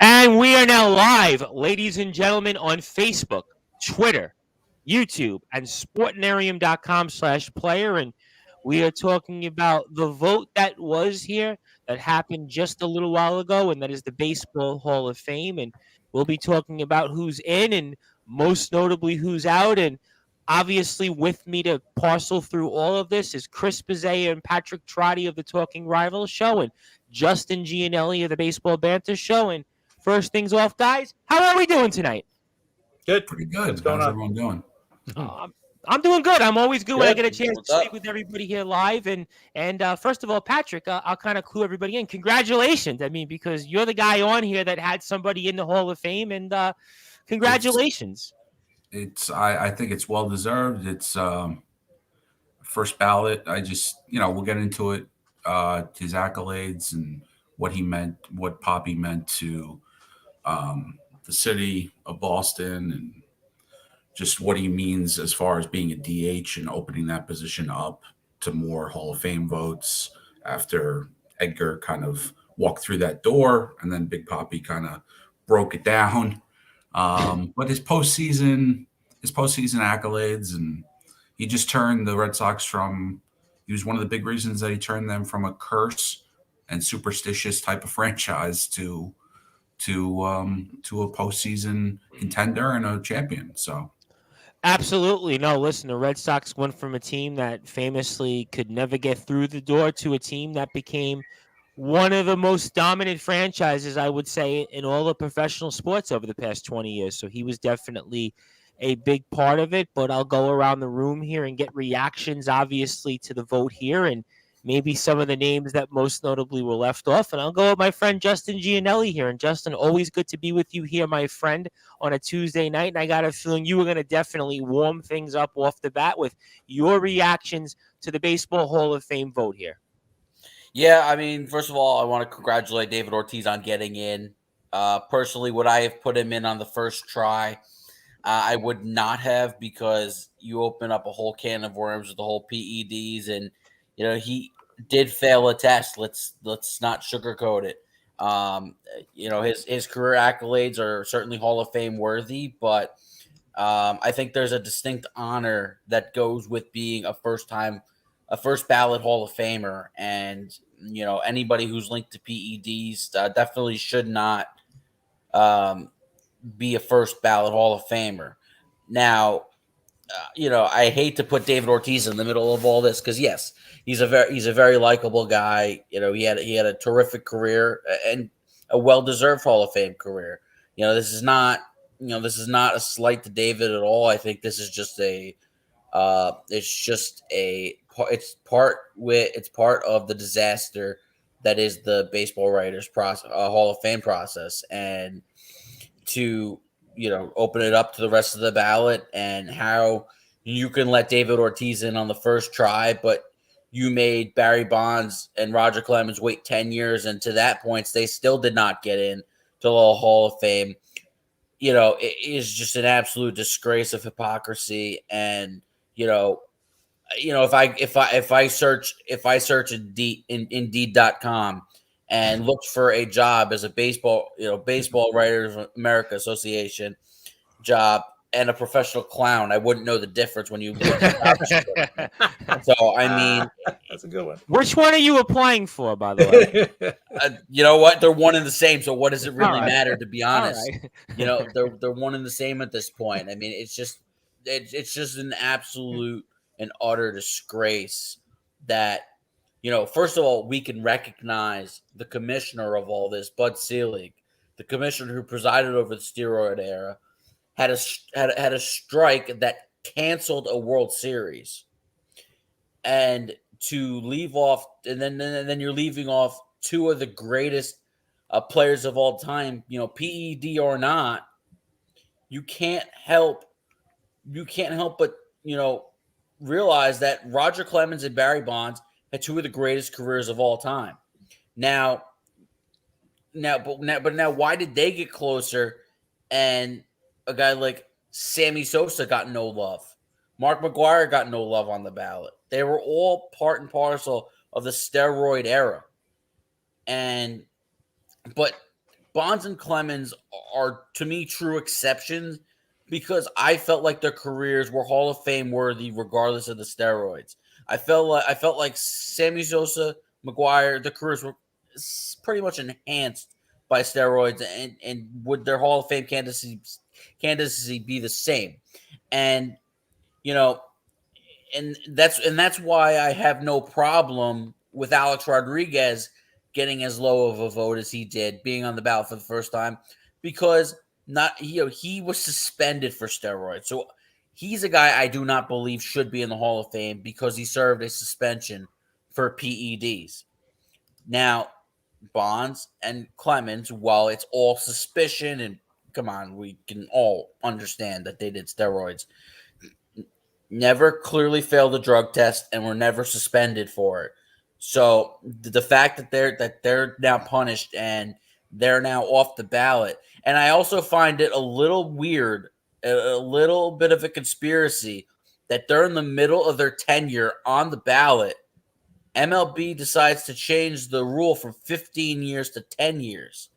And we are now live, ladies and gentlemen, on Facebook, Twitter, YouTube, and sportnarium.com/player. And we are talking about the vote that was here that happened just a little while ago, and that is the Baseball Hall of Fame. And we'll be talking about who's in and most notably who's out. And obviously, with me to parcel through all of this is Chris Bizet and Patrick Trotti of the Talking Rivals Show, and Justin Gianelli of the Baseball Banter Show. And first things off, guys, how are we doing tonight? Good. Pretty good. What's going How's on? everyone doing? I'm doing good. I'm always good when I Good. get a chance What's to speak up? with everybody here live. And first of all, Patrick, I'll kind of clue everybody in. Congratulations. I mean, because you're the guy on here that had somebody in the Hall of Fame, and congratulations. I think it's well deserved. It's first ballot. We'll get into it. His accolades and what he meant, what Poppy meant to the city of Boston, and just what he means as far as being a DH and opening that position up to more Hall of Fame votes after Edgar kind of walked through that door and then Big Poppy kind of broke it down. But his postseason accolades, and he just turned the Red Sox from. He was one of the big reasons that he turned them from a curse and superstitious type of franchise to a postseason contender and a champion. So Absolutely. No, listen, the Red Sox went from a team that famously could never get through the door to a team that became one of the most dominant franchises, I would say, in all of professional sports over the past 20 years. So he was definitely a big part of it. But I'll go around the room here and get reactions, obviously, to the vote here and maybe some of the names that most notably were left off. And I'll go with my friend Justin Gianelli here. And Justin, always good to be with you here, my friend, on a Tuesday night. And I got a feeling you were going to definitely warm things up off the bat with your reactions to the Baseball Hall of Fame vote here. Yeah, I mean, first of all, I want to congratulate David Ortiz on getting in. Personally, would I have put him in on the first try? I would not have, because you open up a whole can of worms with the whole PEDs, and he did fail a test. Let's not sugarcoat it. His career accolades are certainly Hall of Fame worthy, but I think there's a distinct honor that goes with being a first ballot Hall of Famer, and anybody who's linked to PEDs definitely should not be a first ballot Hall of Famer. Now, I hate to put David Ortiz in the middle of all this, because yes, he's a very likable guy. He had a terrific career and a well-deserved Hall of Fame career. This is not a slight to David at all. I think this is just it's part of the disaster that is the baseball writers process, Hall of Fame process, and to open it up to the rest of the ballot, and how you can let David Ortiz in on the first try, but you made Barry Bonds and Roger Clemens wait 10 years, and to that point they still did not get in to the Hall of Fame. It is just an absolute disgrace of hypocrisy. And if I search Indeed.com and looked for a job as a Baseball Writers of America Association job and a professional clown, I wouldn't know the difference when you look at it. So, I mean, that's a good one. Which one are you applying for, by the way? You know what? They're one and the same. So what does it really matter, to be honest? Right. They're one and the same at this point. I mean, it's just an absolute and utter disgrace that, first of all, we can recognize the commissioner of all this, Bud Selig, the commissioner who presided over the steroid era, had a strike that canceled a World Series, and to leave off, and then you're leaving off two of the greatest players of all time. PED or not, you can't help but realize that Roger Clemens and Barry Bonds had two of the greatest careers of all time. Now, why did they get closer, and a guy like Sammy Sosa got no love? Mark McGwire got no love on the ballot. They were all part and parcel of the steroid era. But Bonds and Clemens are, to me, true exceptions because I felt like their careers were Hall of Fame worthy regardless of the steroids. I felt like Sammy Sosa, McGuire, their careers were pretty much enhanced by steroids, and would their Hall of Fame candidacy be the same? And you know, and that's why I have no problem with Alex Rodriguez getting as low of a vote as he did, being on the ballot for the first time, because he was suspended for steroids. So he's a guy I do not believe should be in the Hall of Fame because he served a suspension for PEDs. Now, Bonds and Clemens, while it's all suspicion, and come on, we can all understand that they did steroids, never clearly failed a drug test and were never suspended for it. So the fact that they're now punished and they're now off the ballot, and I also find it a little weird, a little bit of a conspiracy that they're in the middle of their tenure on the ballot. MLB decides to change the rule from 15 years to 10 years.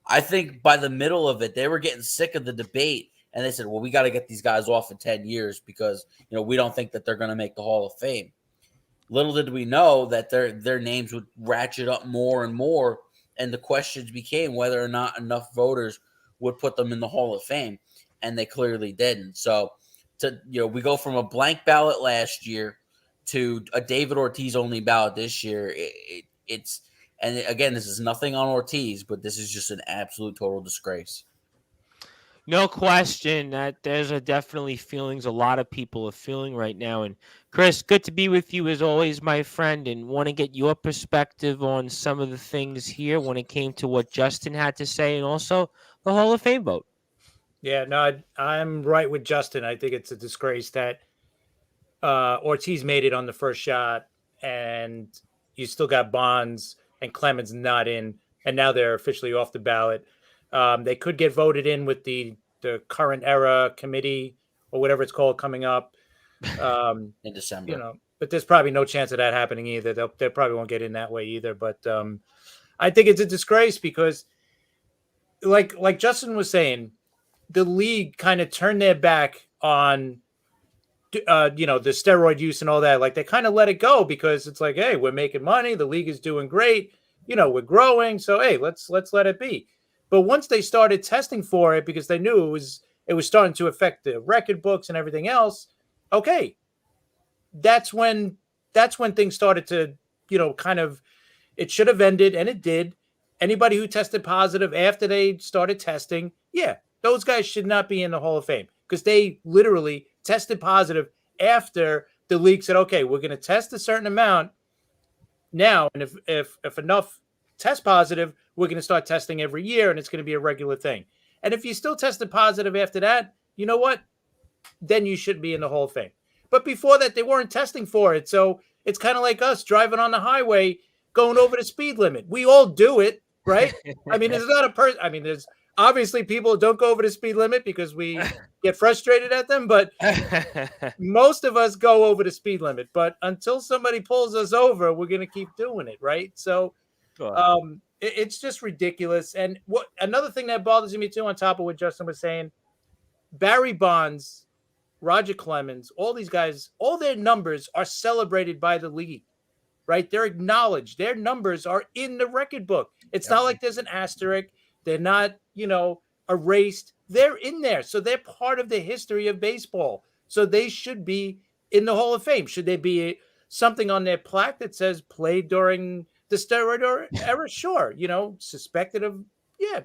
I think by the middle of it, they were getting sick of the debate, and they said, well, we got to get these guys off in 10 years because, we don't think that they're going to make the Hall of Fame. Little did we know that their names would ratchet up more and more, and the questions became whether or not enough voters would put them in the Hall of Fame, and they clearly didn't. So, we go from a blank ballot last year to a David Ortiz only ballot this year. It's and again, this is nothing on Ortiz, but this is just an absolute total disgrace. No question that there's definitely feelings a lot of people are feeling right now. And Chris, good to be with you as always, my friend, and want to get your perspective on some of the things here when it came to what Justin had to say and also the Hall of Fame vote. Yeah, no, I'm right with Justin. I think it's a disgrace that Ortiz made it on the first shot, and you still got Bonds and Clemens not in, and now they're officially off the ballot. They could get voted in with the current era committee or whatever it's called coming up in December. But there's probably no chance of that happening either. They probably won't get in that way either. But I think it's a disgrace because, like Justin was saying, the league kind of turned their back on the steroid use and all that. Like they kind of let it go because it's like, hey, we're making money. The league is doing great. We're growing. So, hey, let's let it be. But once they started testing for it because they knew it was starting to affect the record books and everything else. Okay. That's when things started to, kind of, it should have ended, and it did. Anybody who tested positive after they started testing, yeah, those guys should not be in the Hall of Fame because they literally tested positive after the league said, okay, we're going to test a certain amount now. And if enough test positive, we're going to start testing every year and it's going to be a regular thing. And if you still tested positive after that, you know what? Then you should be in the Hall of Fame. But before that, they weren't testing for it. So it's kind of like us driving on the highway, going over the speed limit. We all do it, right? I mean, there's not a person. I mean, there's obviously people who don't go over the speed limit because we get frustrated at them. But most of us go over the speed limit. But until somebody pulls us over, we're going to keep doing it, right? So it's just ridiculous. And another thing that bothers me too, on top of what Justin was saying, Barry Bonds, Roger Clemens, all these guys, all their numbers are celebrated by the league, right? They're acknowledged. Their numbers are in the record book. It's not like there's an asterisk. They're not, erased. They're in there. So they're part of the history of baseball. So they should be in the Hall of Fame. Should there be something on their plaque that says played during the steroid era? Sure. Suspected of,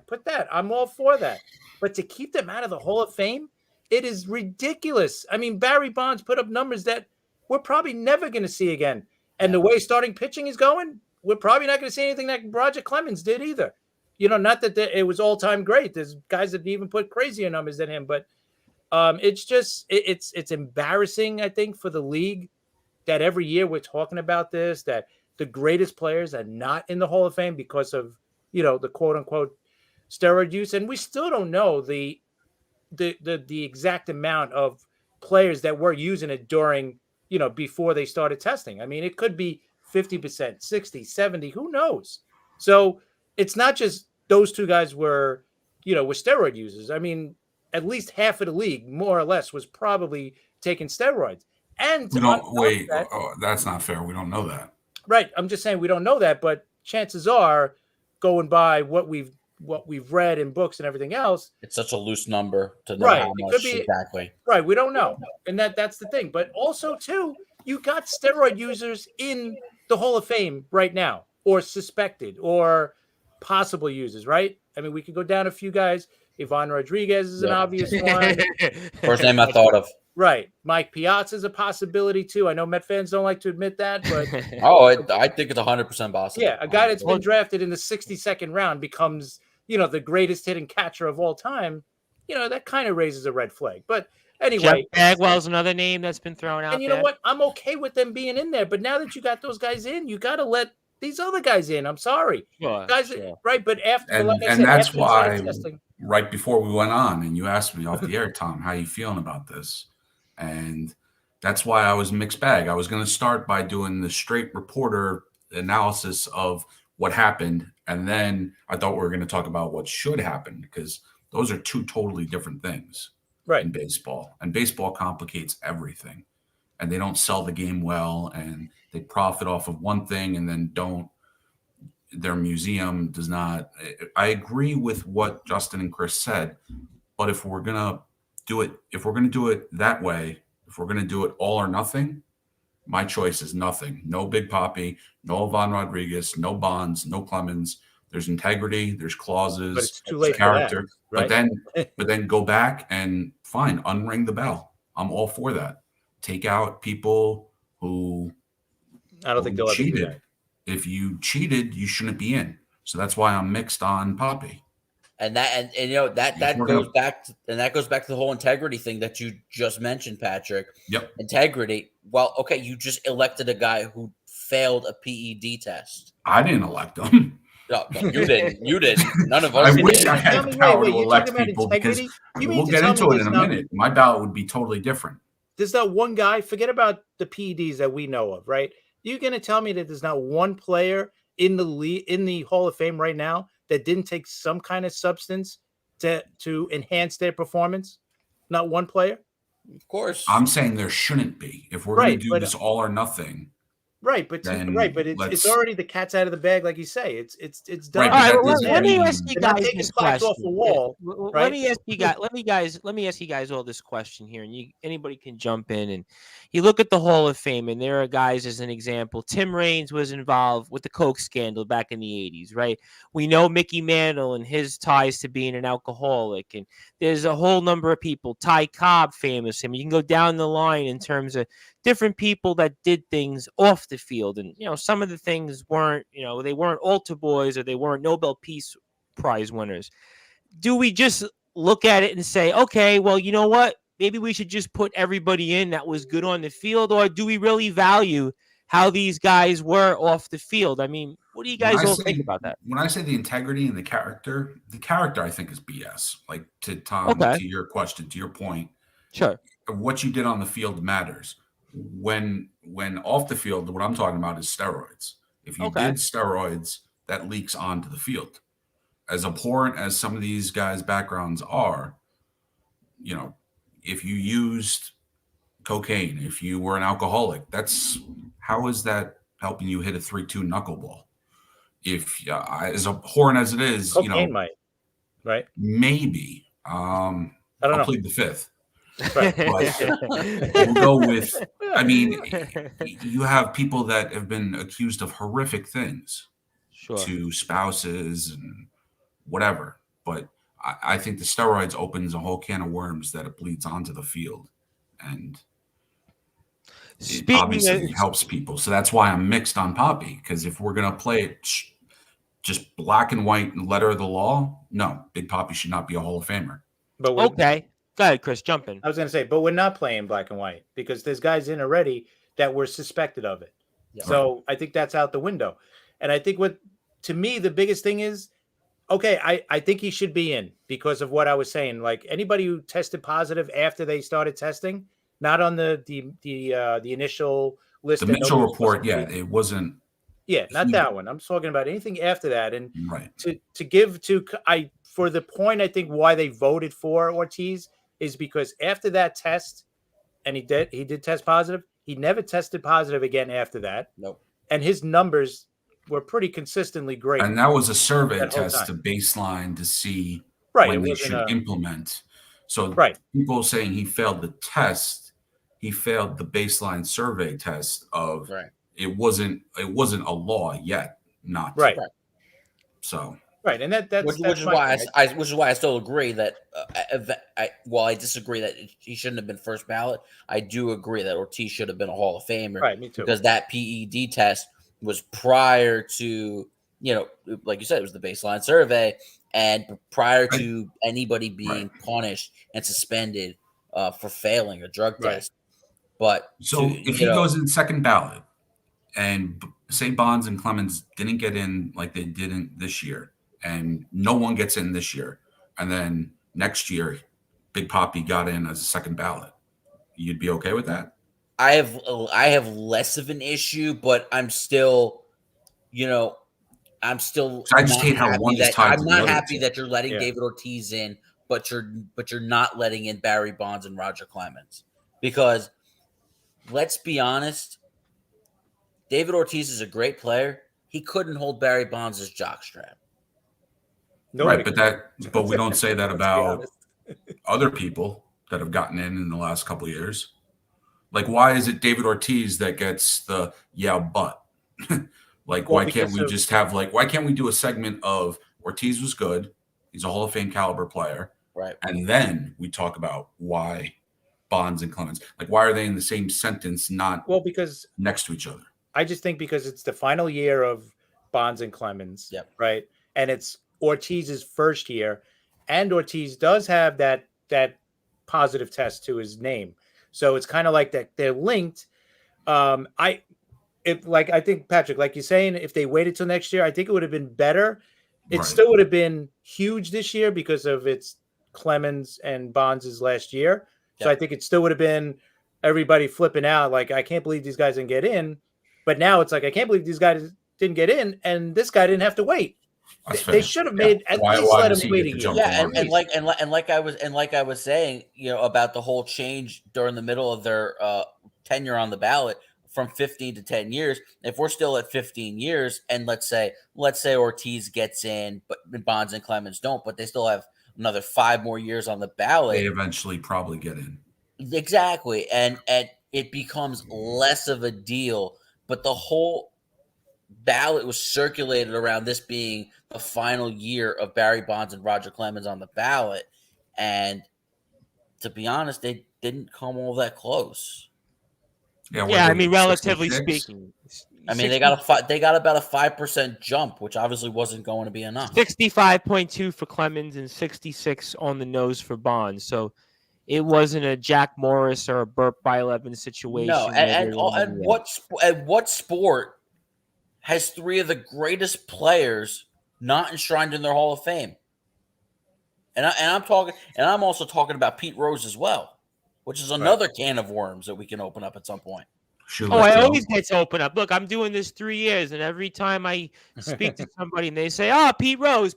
put that. I'm all for that. But to keep them out of the Hall of Fame, it is ridiculous. I mean, Barry Bonds put up numbers that we're probably never going to see again. And the way starting pitching is going, we're probably not going to see anything like Roger Clemens did either. Not that it was all-time great. There's guys that even put crazier numbers than him. But it's just it's embarrassing, I think, for the league that every year we're talking about this, that the greatest players are not in the Hall of Fame because of, the quote-unquote steroid use. And we still don't know the exact amount of players that were using it during, before they started testing. I mean, it could be 50%, 60, 70, who knows? So it's not just those two guys were steroid users. I mean, at least half of the league, more or less, was probably taking steroids. And We don't wait. That's not fair. We don't know that. Right. I'm just saying we don't know that, but chances are, going by what we've read in books and everything else, it's such a loose number to know right. how It much could be, exactly. Right. We don't know. And that's the thing. But also, too, you got steroid users in the Hall of Fame right now, or suspected or possible users, right? I mean, we could go down a few guys. Ivan Rodriguez is an obvious one. First name I thought of. Right. Mike Piazza is a possibility, too. I know Met fans don't like to admit that, but I think it's 100% possible. yeah, a guy that's been drafted in the 62nd round becomes, the greatest hitting catcher of all time. That kind of raises a red flag. But anyway, Jeff Bagwell's another name that's been thrown out. And you know what? I'm okay with them being in there, but now that you got those guys in, you got to let these other guys in. I'm sorry, guys. Right, but after and that's why right before we went on, and you asked me off the air, Tom, how you feeling about this, and that's why I was mixed bag. I was going to start by doing the straight reporter analysis of what happened, and then I thought we were going to talk about what should happen, because those are two totally different things, right? In baseball, and baseball complicates everything, and they don't sell the game well, and they profit off of one thing and then don't. Their museum does not. I agree with what Justin and Chris said, but if we're gonna do it that way, if we're gonna do it all or nothing, my choice is nothing. No Big Papi, no Ivan Rodriguez, no Bonds, no Clemens. There's integrity, there's clauses, but it's too late character. For that, right? But then go back and fine, unring the bell. I'm all for that. Take out people who I don't think they'll cheated. ever do that. If you cheated, you shouldn't be in. So that's why I'm mixed on Papi. And that goes back to the whole integrity thing that you just mentioned, Patrick. Yep. Integrity. Well, okay, you just elected a guy who failed a PED test. I didn't elect him. No, you didn't. You didn't. None of us I wish did. I had the power to elect people, because we'll get into it in a minute. My ballot would be totally different. There's not one guy, forget about the PEDs that we know of, right? You're going to tell me that there's not one player in the Hall of Fame right now that didn't take some kind of substance to enhance their performance? Not one player? Of course. I'm saying there shouldn't be. If we're going to do this all or nothing. Right, but it's already the cat's out of the bag, like you say. It's done. Right, all right, let me ask you guys this question. Off the wall, right? Let me ask you guys all this question here, and anybody can jump in. And you look at the Hall of Fame, and there are guys, as an example. Tim Raines was involved with the Coke scandal back in the 80s, right? We know Mickey Mantle and his ties to being an alcoholic, and there's a whole number of people. Ty Cobb, famous. I mean, you can go down the line in terms of different people that did things off the field. And, some of the things weren't, they weren't altar boys, or they weren't Nobel Peace Prize winners. Do we just look at it and say, okay, well, you know what? Maybe we should just put everybody in that was good on the field, or do we really value how these guys were off the field? I mean, what do you guys all think about that? When I say the integrity and the character I think is BS. Like, to Tom, to your question, to your point. Sure. What you did on the field matters. When off the field, what I'm talking about is steroids. If you did steroids, that leaks onto the field. As abhorrent as some of these guys' backgrounds are, if you used cocaine, if you were an alcoholic, how is that helping you hit a 3-2 knuckleball? If as abhorrent as it is, cocaine might, right? Maybe. I don't know. Plead the fifth. Right. But we'll go with, I mean, you have people that have been accused of horrific things to spouses and whatever. But I think the steroids opens a whole can of worms that it bleeds onto the field. And it obviously helps people. So that's why I'm mixed on Papi, because if we're going to play it just black and white and letter of the law, no, Big Papi should not be a Hall of Famer. But okay. Go ahead, Chris, jump in. I was going to say, but we're not playing black and white, because there's guys in already that were suspected of it. Yeah. So I think that's out the window. And I think to me, the biggest thing is, okay, I think he should be in because of what I was saying. Like, anybody who tested positive after they started testing, not on the initial list. The Mitchell report, it wasn't. Yeah, not that one. I'm talking about anything after that. And Right. to give to for the point, I think why they voted for Ortiz is because after that test, and he did test positive. He never tested positive again after that. Nope. And his numbers were pretty consistently great. And that was a survey that whole test time. to baseline to see Right, when it they wasn't should implement. So Right. people saying he failed the test, he failed the baseline survey test of Right. it wasn't a law yet, not Right. So Right, and that's which that's is my why thing. which is why I still agree that while I disagree that he shouldn't have been first ballot, I do agree that Ortiz should have been a Hall of Famer. Right, me too. Because that PED test was prior to, like you said, it was the baseline survey, and prior to anybody being punished and suspended for failing a drug Right. test. But so if he goes in second ballot, and say Bonds and Clemens didn't get in like they didn't this year, and no one gets in this year, and then next year Big Papi got in as a second ballot, you'd be okay with that? I have less of an issue, but I'm still, I just hate how one is tied to the not other happy two. that you're letting Yeah. David Ortiz in, but you're not letting in Barry Bonds and Roger Clemens, because let's be honest, David Ortiz is a great player. He couldn't hold Barry Bonds' jockstrap. Nobody Right, but we don't say that Let's be about honest. other people that have gotten in the last couple of years. Like, why is it David Ortiz that gets the but? Like, Well, why can't we because just have why can't we do a segment of Ortiz was good, he's a Hall of Fame caliber player, Right. and then we talk about why Bonds and Clemens, like, why are they in the same sentence, not because next to each other? I just think because it's the final year of Bonds and Clemens, Yep. right? And it's Ortiz's first year, and Ortiz does have that positive test to his name, so it's kind of like that they're linked. I think Patrick, like you're saying, if they waited till next year, I think it would have been better. It Right. still would have been huge this year because of its Clemens and Bonds' last year. So Yep. I think it still would have been everybody flipping out, like, I can't believe these guys didn't get in. But now it's like, I can't believe these guys didn't get in, and this guy didn't have to wait. They should have made at least Why let does him he wait get a to year. jump Yeah, on? like I was saying, about the whole change during the middle of their tenure on the ballot from 15 to 10 years. If we're still at 15 years, and let's say Ortiz gets in, but Bonds and Clemens don't, but they still have another 5 more years on the ballot. They eventually probably get in. Exactly, and it becomes less of a deal. But the whole ballot was circulated around this being the final year of Barry Bonds and Roger Clemens on the ballot, and to be honest, they didn't come all that close. Yeah, I mean, relatively 66? speaking. I mean, they got about a 5% jump, which obviously wasn't going to be enough. 65.2 for Clemens and 66 on the nose for Bonds. So it wasn't a Jack Morris or a Burp by 11 situation. No, and what sport has 3 of the greatest players not enshrined in their Hall of Fame? And I'm also talking about Pete Rose as well, which is another can of worms that we can open up at some point. I always get to open up. Look, I'm doing this 3 years, and every time I speak to somebody and they say, Pete Rose.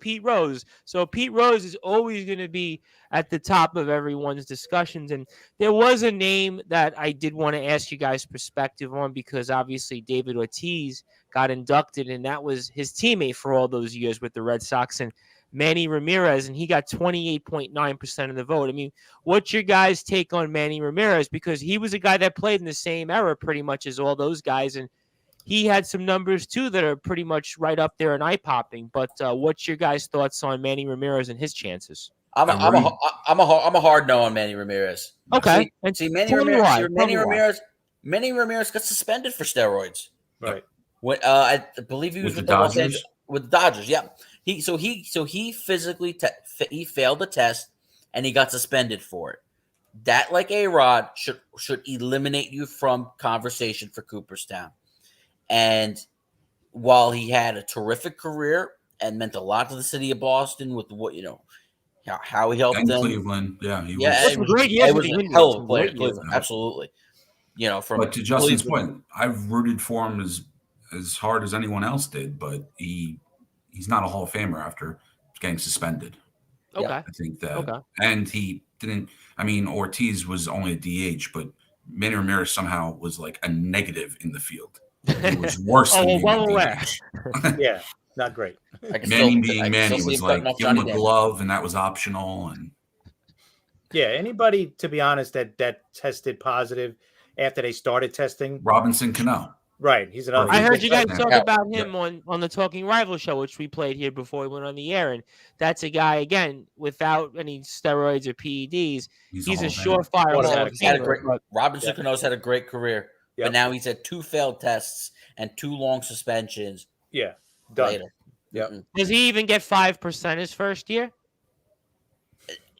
So Pete Rose is always going to be at the top of everyone's discussions. And there was a name that I did want to ask you guys' perspective on, because obviously David Ortiz got inducted, and that was his teammate for all those years with the Red Sox, and Manny Ramirez, and he got 28.9% of the vote. I mean, what's your guys' take on Manny Ramirez? Because he was a guy that played in the same era pretty much as all those guys, and he had some numbers too that are pretty much right up there and eye-popping. But what's your guys' thoughts on Manny Ramirez and his chances? I'm a hard no on Manny Ramirez. Okay. See Manny Ramirez got suspended for steroids. Right. When I believe he was with the Dodgers. With the Dodgers, yeah. He physically he failed the test and he got suspended for it. That, like A-Rod, should eliminate you from conversation for Cooperstown. And while he had a terrific career and meant a lot to the city of Boston with what how he helped and them, Cleveland, he was was great. It was a hell of a player, Great years. Cleveland, absolutely. But to Justin's point, I've rooted for him as hard as anyone else did, but he's not a Hall of Famer after getting suspended. Okay. I think that, Okay. and he didn't. I mean, Ortiz was only a DH, but Manny Ramirez somehow was like a negative in the field. It was worse than being a DH. Yeah, not great. Manny being Manny was like give him a Damage. glove, and that was optional. And Yeah, anybody, to be honest, that tested positive after they started testing. Robinson Cano. Right, he's another. I heard you guys Yeah. talk about him on the Talking Rival show, which we played here before we went on the air, and that's a guy again without any steroids or PEDs. He's a surefire Hall of Famer. Robinson Cano's had a great career, Yep. but now he's had 2 failed tests and 2 long suspensions. Yeah, done. Later. Yep. Does he even get 5% his first year?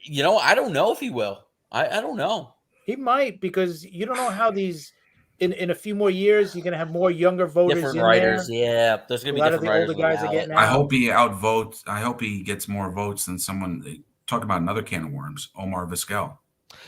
You know, I don't know if he will. I don't know. He might, because you don't know how these in a few more years you're going to have more younger voters. Different in writers, there. yeah. There's going to be A lot of different the older writers guys are getting out. I hope he outvotes. I hope he gets more votes than someone. Talk about another can of worms, Omar Vasquel.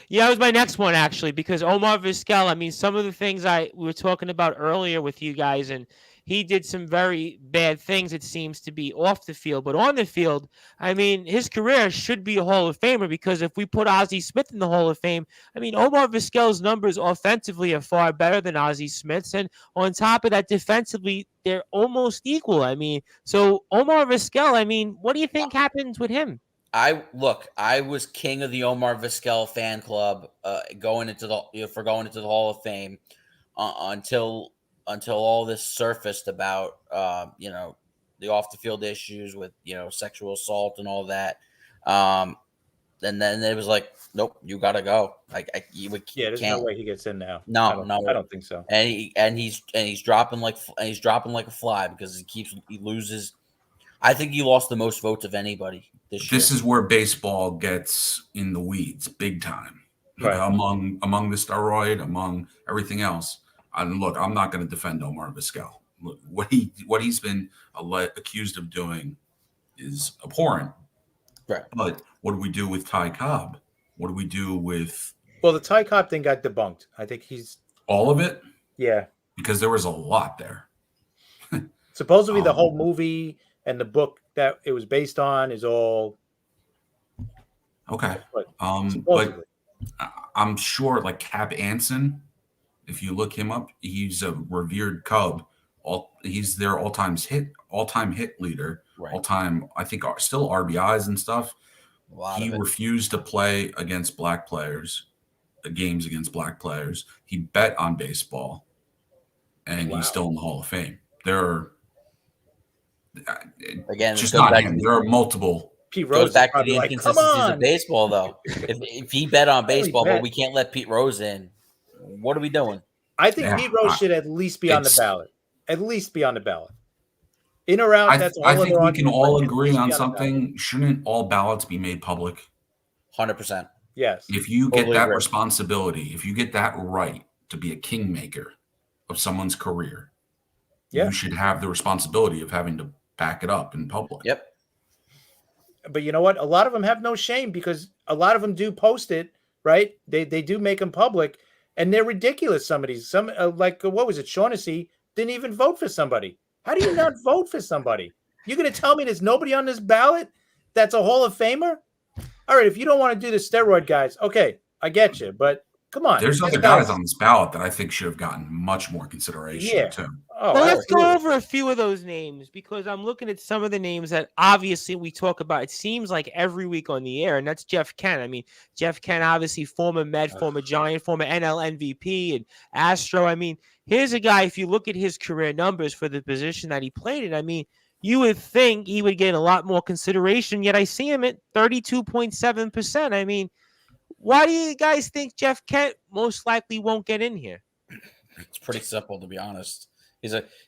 Yeah, that was my next one actually, because Omar Vasquel. I mean, some of the things we were talking about earlier with you guys, and he did some very bad things. It seems to be off the field, but on the field, I mean, his career should be a Hall of Famer, because if we put Ozzie Smith in the Hall of Fame, I mean, Omar Vasquel's numbers offensively are far better than Ozzie Smith's, and on top of that, defensively, they're almost equal. I mean, so Omar Vasquel. I mean, what do you think happens with him? I was king of the Omar Vasquel fan club going into the Hall of Fame until all this surfaced about the off the field issues with sexual assault and all that. And then it was like, nope, you gotta go. There's no way he gets in now. No, I don't think so. And he's dropping like a fly because he loses. I think he lost the most votes of anybody this year. This is where baseball gets in the weeds big time. Right. Among the steroid, among everything else. And look, I'm not going to defend Omar Vasquel. Look, what he's been accused of doing is abhorrent. Right. But what do we do with Ty Cobb? What do we do with? Well, the Ty Cobb thing got debunked. I think he's all of it. Yeah, because there was a lot there. Supposedly, the whole movie and the book that it was based on is all okay. But I'm sure, like Cap Anson, if you look him up, he's a revered Cub. He's their all-time hit leader, right. all-time. I think still RBIs and stuff. He refused to play against black players, games against black players. He bet on baseball, and he's still in the Hall of Fame. There are just not him. There are multiple. Pete Rose goes back to the inconsistencies of baseball, though. if he bet on baseball, but we can't let Pete Rose in, what are we doing? I think Pete Rose should at least be on the ballot. At least be on the ballot. In or out, that's all. I think we can all agree on something. Shouldn't all ballots be made public? 100%. Yes. If you get that responsibility, if you get that right to be a kingmaker of someone's career, you should have the responsibility of having to back it up in public. Yep. But you know what? A lot of them have no shame because a lot of them do post it, right? They do make them public, and they're ridiculous. Some like what was it? Shaughnessy didn't even vote for somebody. How do you not vote for somebody? You're going to tell me there's nobody on this ballot that's a Hall of Famer? All right, if you don't want to do the steroid guys, okay, I get you, but come on. There's other guys on this ballot that I think should have gotten much more consideration too. Oh, well, let's go over a few of those names because I'm looking at some of the names that obviously we talk about. It seems like every week on the air, and that's Jeff Kent. I mean, Jeff Kent, obviously former Met, former Giant, former NL MVP, and Astro. I mean, here's a guy, if you look at his career numbers for the position that he played in, I mean, you would think he would get a lot more consideration, yet I see him at 32.7%. I mean, why do you guys think Jeff Kent most likely won't get in here? It's pretty simple, to be honest.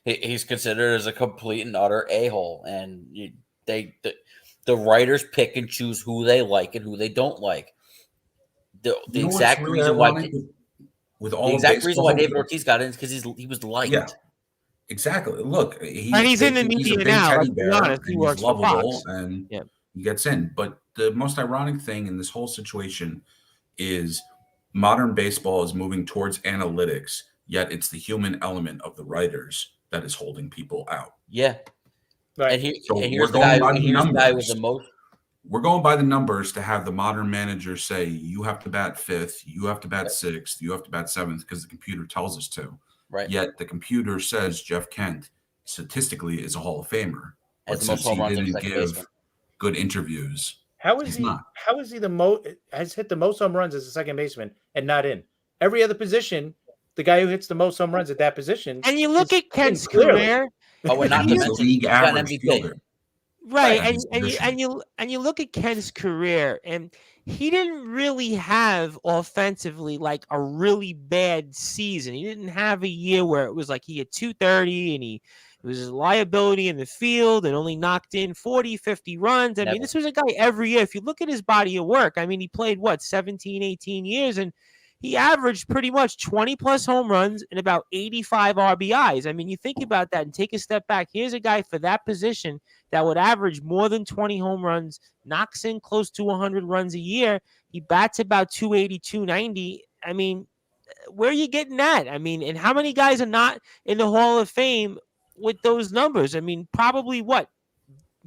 He's considered as a complete and utter a-hole, and the writers pick and choose who they like and who they don't like. The exact reason why David Ortiz got in is because he was liked. Yeah, exactly. Look, he's in the media now. Let's be honest, he works for Fox, and he gets in. But the most ironic thing in this whole situation is modern baseball is moving towards analytics. Yet it's the human element of the writers that is holding people out. Yeah. Right. So And here's we're the going guy. by the Here's the guy with numbers. the most. We're going by the numbers to have the modern manager say you have to bat fifth, you have to bat sixth, you have to bat seventh because the computer tells us to. Right. Yet the computer says Jeff Kent statistically is a Hall of Famer. Has But the most since home he runs at didn't second give baseman. good interviews, How is he's he? not. How is he has hit the most home runs as a second baseman and not in every other position? The guy who hits the most home runs at that position. And you look is at Kent's in clearly. career, Oh, and not to He's a mention league he's got an average MVP. fielder. right? at And his and you position. and you look at Kent's career, and he didn't really have offensively like a really bad season. He didn't have a year where it was like he had 230 and it was a liability in the field and only knocked in 40, 50 runs. I mean, Never. this was a guy every year. If you look at his body of work, I mean, he played 17, 18 years, and he averaged pretty much 20 plus home runs and about 85 RBIs. I mean, you think about that and take a step back. Here's a guy for that position that would average more than 20 home runs, knocks in close to 100 runs a year. He bats about 280, 290. I mean, where are you getting that? I mean, and how many guys are not in the Hall of Fame with those numbers? I mean, probably what?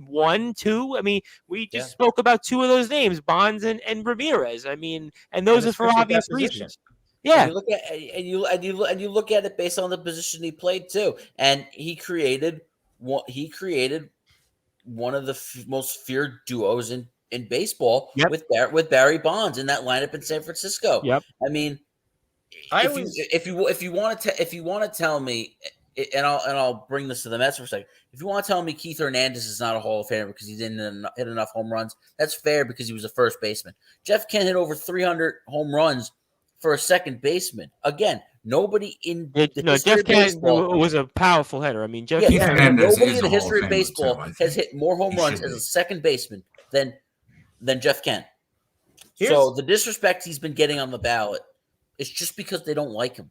1, 2. I mean, we just spoke about two of those names, Bonds and Ramirez. I mean, and those are for especially at that obvious position. reasons. Yeah. And you look at and you look at it based on the position he played too, and he created one of the most feared duos in baseball Yep. with Barry Bonds in that lineup in San Francisco. Yep. I mean, if you want to tell me, and I'll bring this to the Mets for a second. If you want to tell me Keith Hernandez is not a Hall of Famer because he didn't hit enough home runs, that's fair because he was a first baseman. Jeff Kent hit over 300 home runs for a second baseman. Again, nobody in the history Jeff of Kent baseball was a powerful hitter. I mean, Jeff Keith Kent, Hernandez nobody is in the a Hall of history of Famer, baseball too, I has think. hit more home He runs should as be. a second baseman than Jeff Kent. Here's- So the disrespect he's been getting on the ballot is just because they don't like him.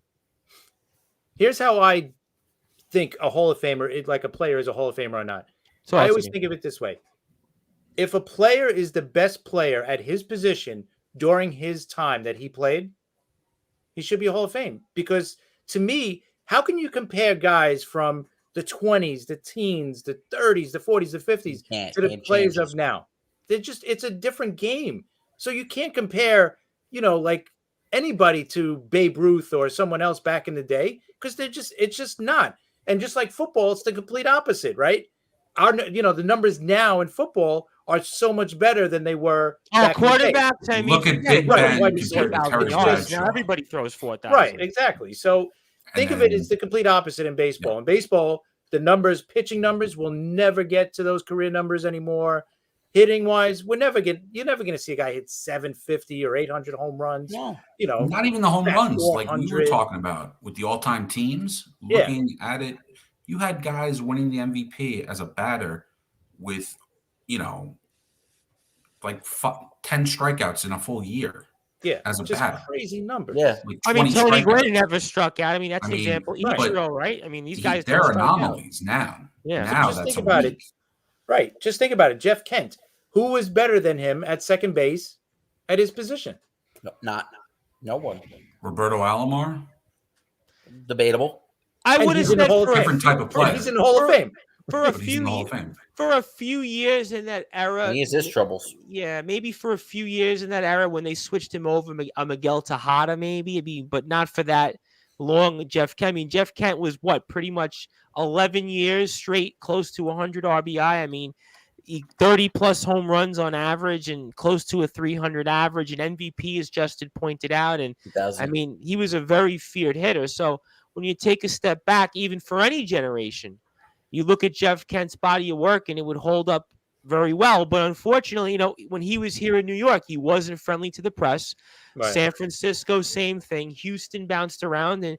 Here's how I think a Hall of Famer, like a player is a Hall of Famer or not. So I always think of it this way. If a player is the best player at his position during his time that he played, he should be a Hall of Fame. Because to me, how can you compare guys from the 20s, the teens, the 30s, the 40s, the 50s to the players of now? It's a different game. So you can't compare, like anybody to Babe Ruth or someone else back in the day because it's just not. And just like football, it's the complete opposite, right? The numbers now in football are so much better than they were. Back in the day. Quarterbacks. I mean, Look at forget it. Big Right, Ben wide compared to receiver. Terry It's yards. just- Now Bradshaw. everybody throws 4,000. Right, exactly. So think of it as the complete opposite in baseball. In baseball, the pitching numbers will never get to those career numbers anymore. Hitting wise, you're never going to see a guy hit 750 or 800 home runs. No. Not even the home bat runs like we were 400. talking about with the all-time teams. Yeah. Looking at it, you had guys winning the MVP as a batter with, like 10 strikeouts in a full year. Yeah, as a just batter. crazy numbers. Yeah. Like I mean, 20 Tony strikeouts. Gwynn never struck out. I mean, that's an example. right. Ichiro, right? I mean, these guys They're don't strike out. anomalies now. Yeah. Now Just that's think a about week. it. Right. Just think about it. Jeff Kent, who was better than him at second base at his position? No one. Roberto Alomar, Debatable. I And would have he's in the said Hall of for, Fame. different type of Right, player. he's in the Hall of Fame. for a but he's in few the Hall of Fame. for a few years in that era. He has his troubles. Yeah, maybe for a few years in that era when they switched him over, Miguel Tejada, maybe, but not for that long. Jeff Kent. I mean, Jeff Kent was pretty much 11 years straight, close to 100 RBI. I mean, 30 plus home runs on average and close to a 300 average, and MVP, as Justin pointed out. And 2000. I mean, he was a very feared hitter. So when you take a step back, even for any generation, you look at Jeff Kent's body of work and it would hold up very well. But unfortunately, when he was here in New York, he wasn't friendly to the press. Right. San Francisco, same thing. Houston bounced around, and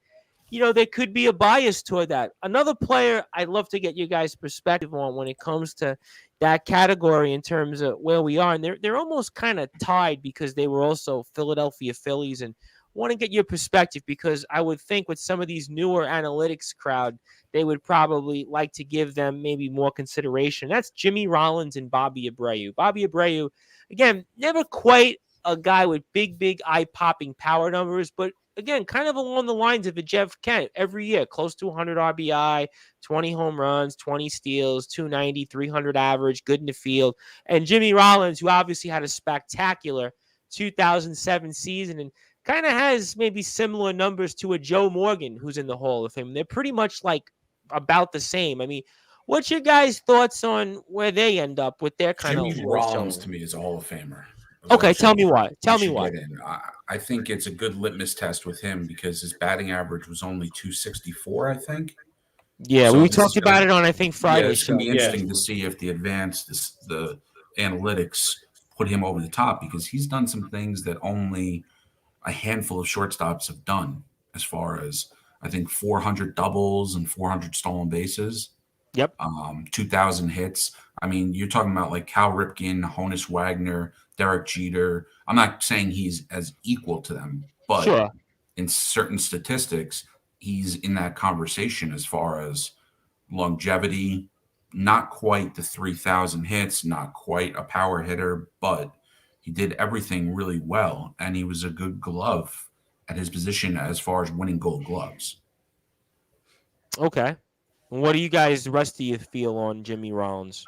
there could be a bias toward that. Another player I'd love to get you guys' perspective on when it comes to that category in terms of where we are. And they're almost kind of tied because they were also Philadelphia Phillies, and want to get your perspective because I would think with some of these newer analytics crowd, they would probably like to give them maybe more consideration. That's Jimmy Rollins and Bobby Abreu. Bobby Abreu, again, never quite a guy with big eye-popping power numbers, but again, kind of along the lines of a Jeff Kent every year, close to 100 RBI, 20 home runs, 20 steals, 290, 300 average, good in the field. And Jimmy Rollins, who obviously had a spectacular 2007 season and kind of has maybe similar numbers to a Joe Morgan who's in the Hall of Fame. They're pretty much like about the same. I mean, what's your guys' thoughts on where they end up with their kind Jimmy of Rollins to me is a Hall of Famer. Okay, tell me why. Tell me why. I think it's a good litmus test with him because his batting average was only 264, I think. Yeah, So we talked about it on, I think, Friday. It's going to be interesting to see if the the analytics put him over the top because he's done some things that only a handful of shortstops have done as far as, I think, 400 doubles and 400 stolen bases. Yep. 2,000 hits. I mean, you're talking about like Cal Ripken, Honus Wagner, Derek Jeter. I'm not saying he's as equal to them, but in certain statistics, he's in that conversation as far as longevity. Not quite the 3,000 hits, not quite a power hitter, but he did everything really well, and he was a good glove at his position as far as winning Gold Gloves. Okay. What do you guys, the rest of you, feel on Jimmy Rollins?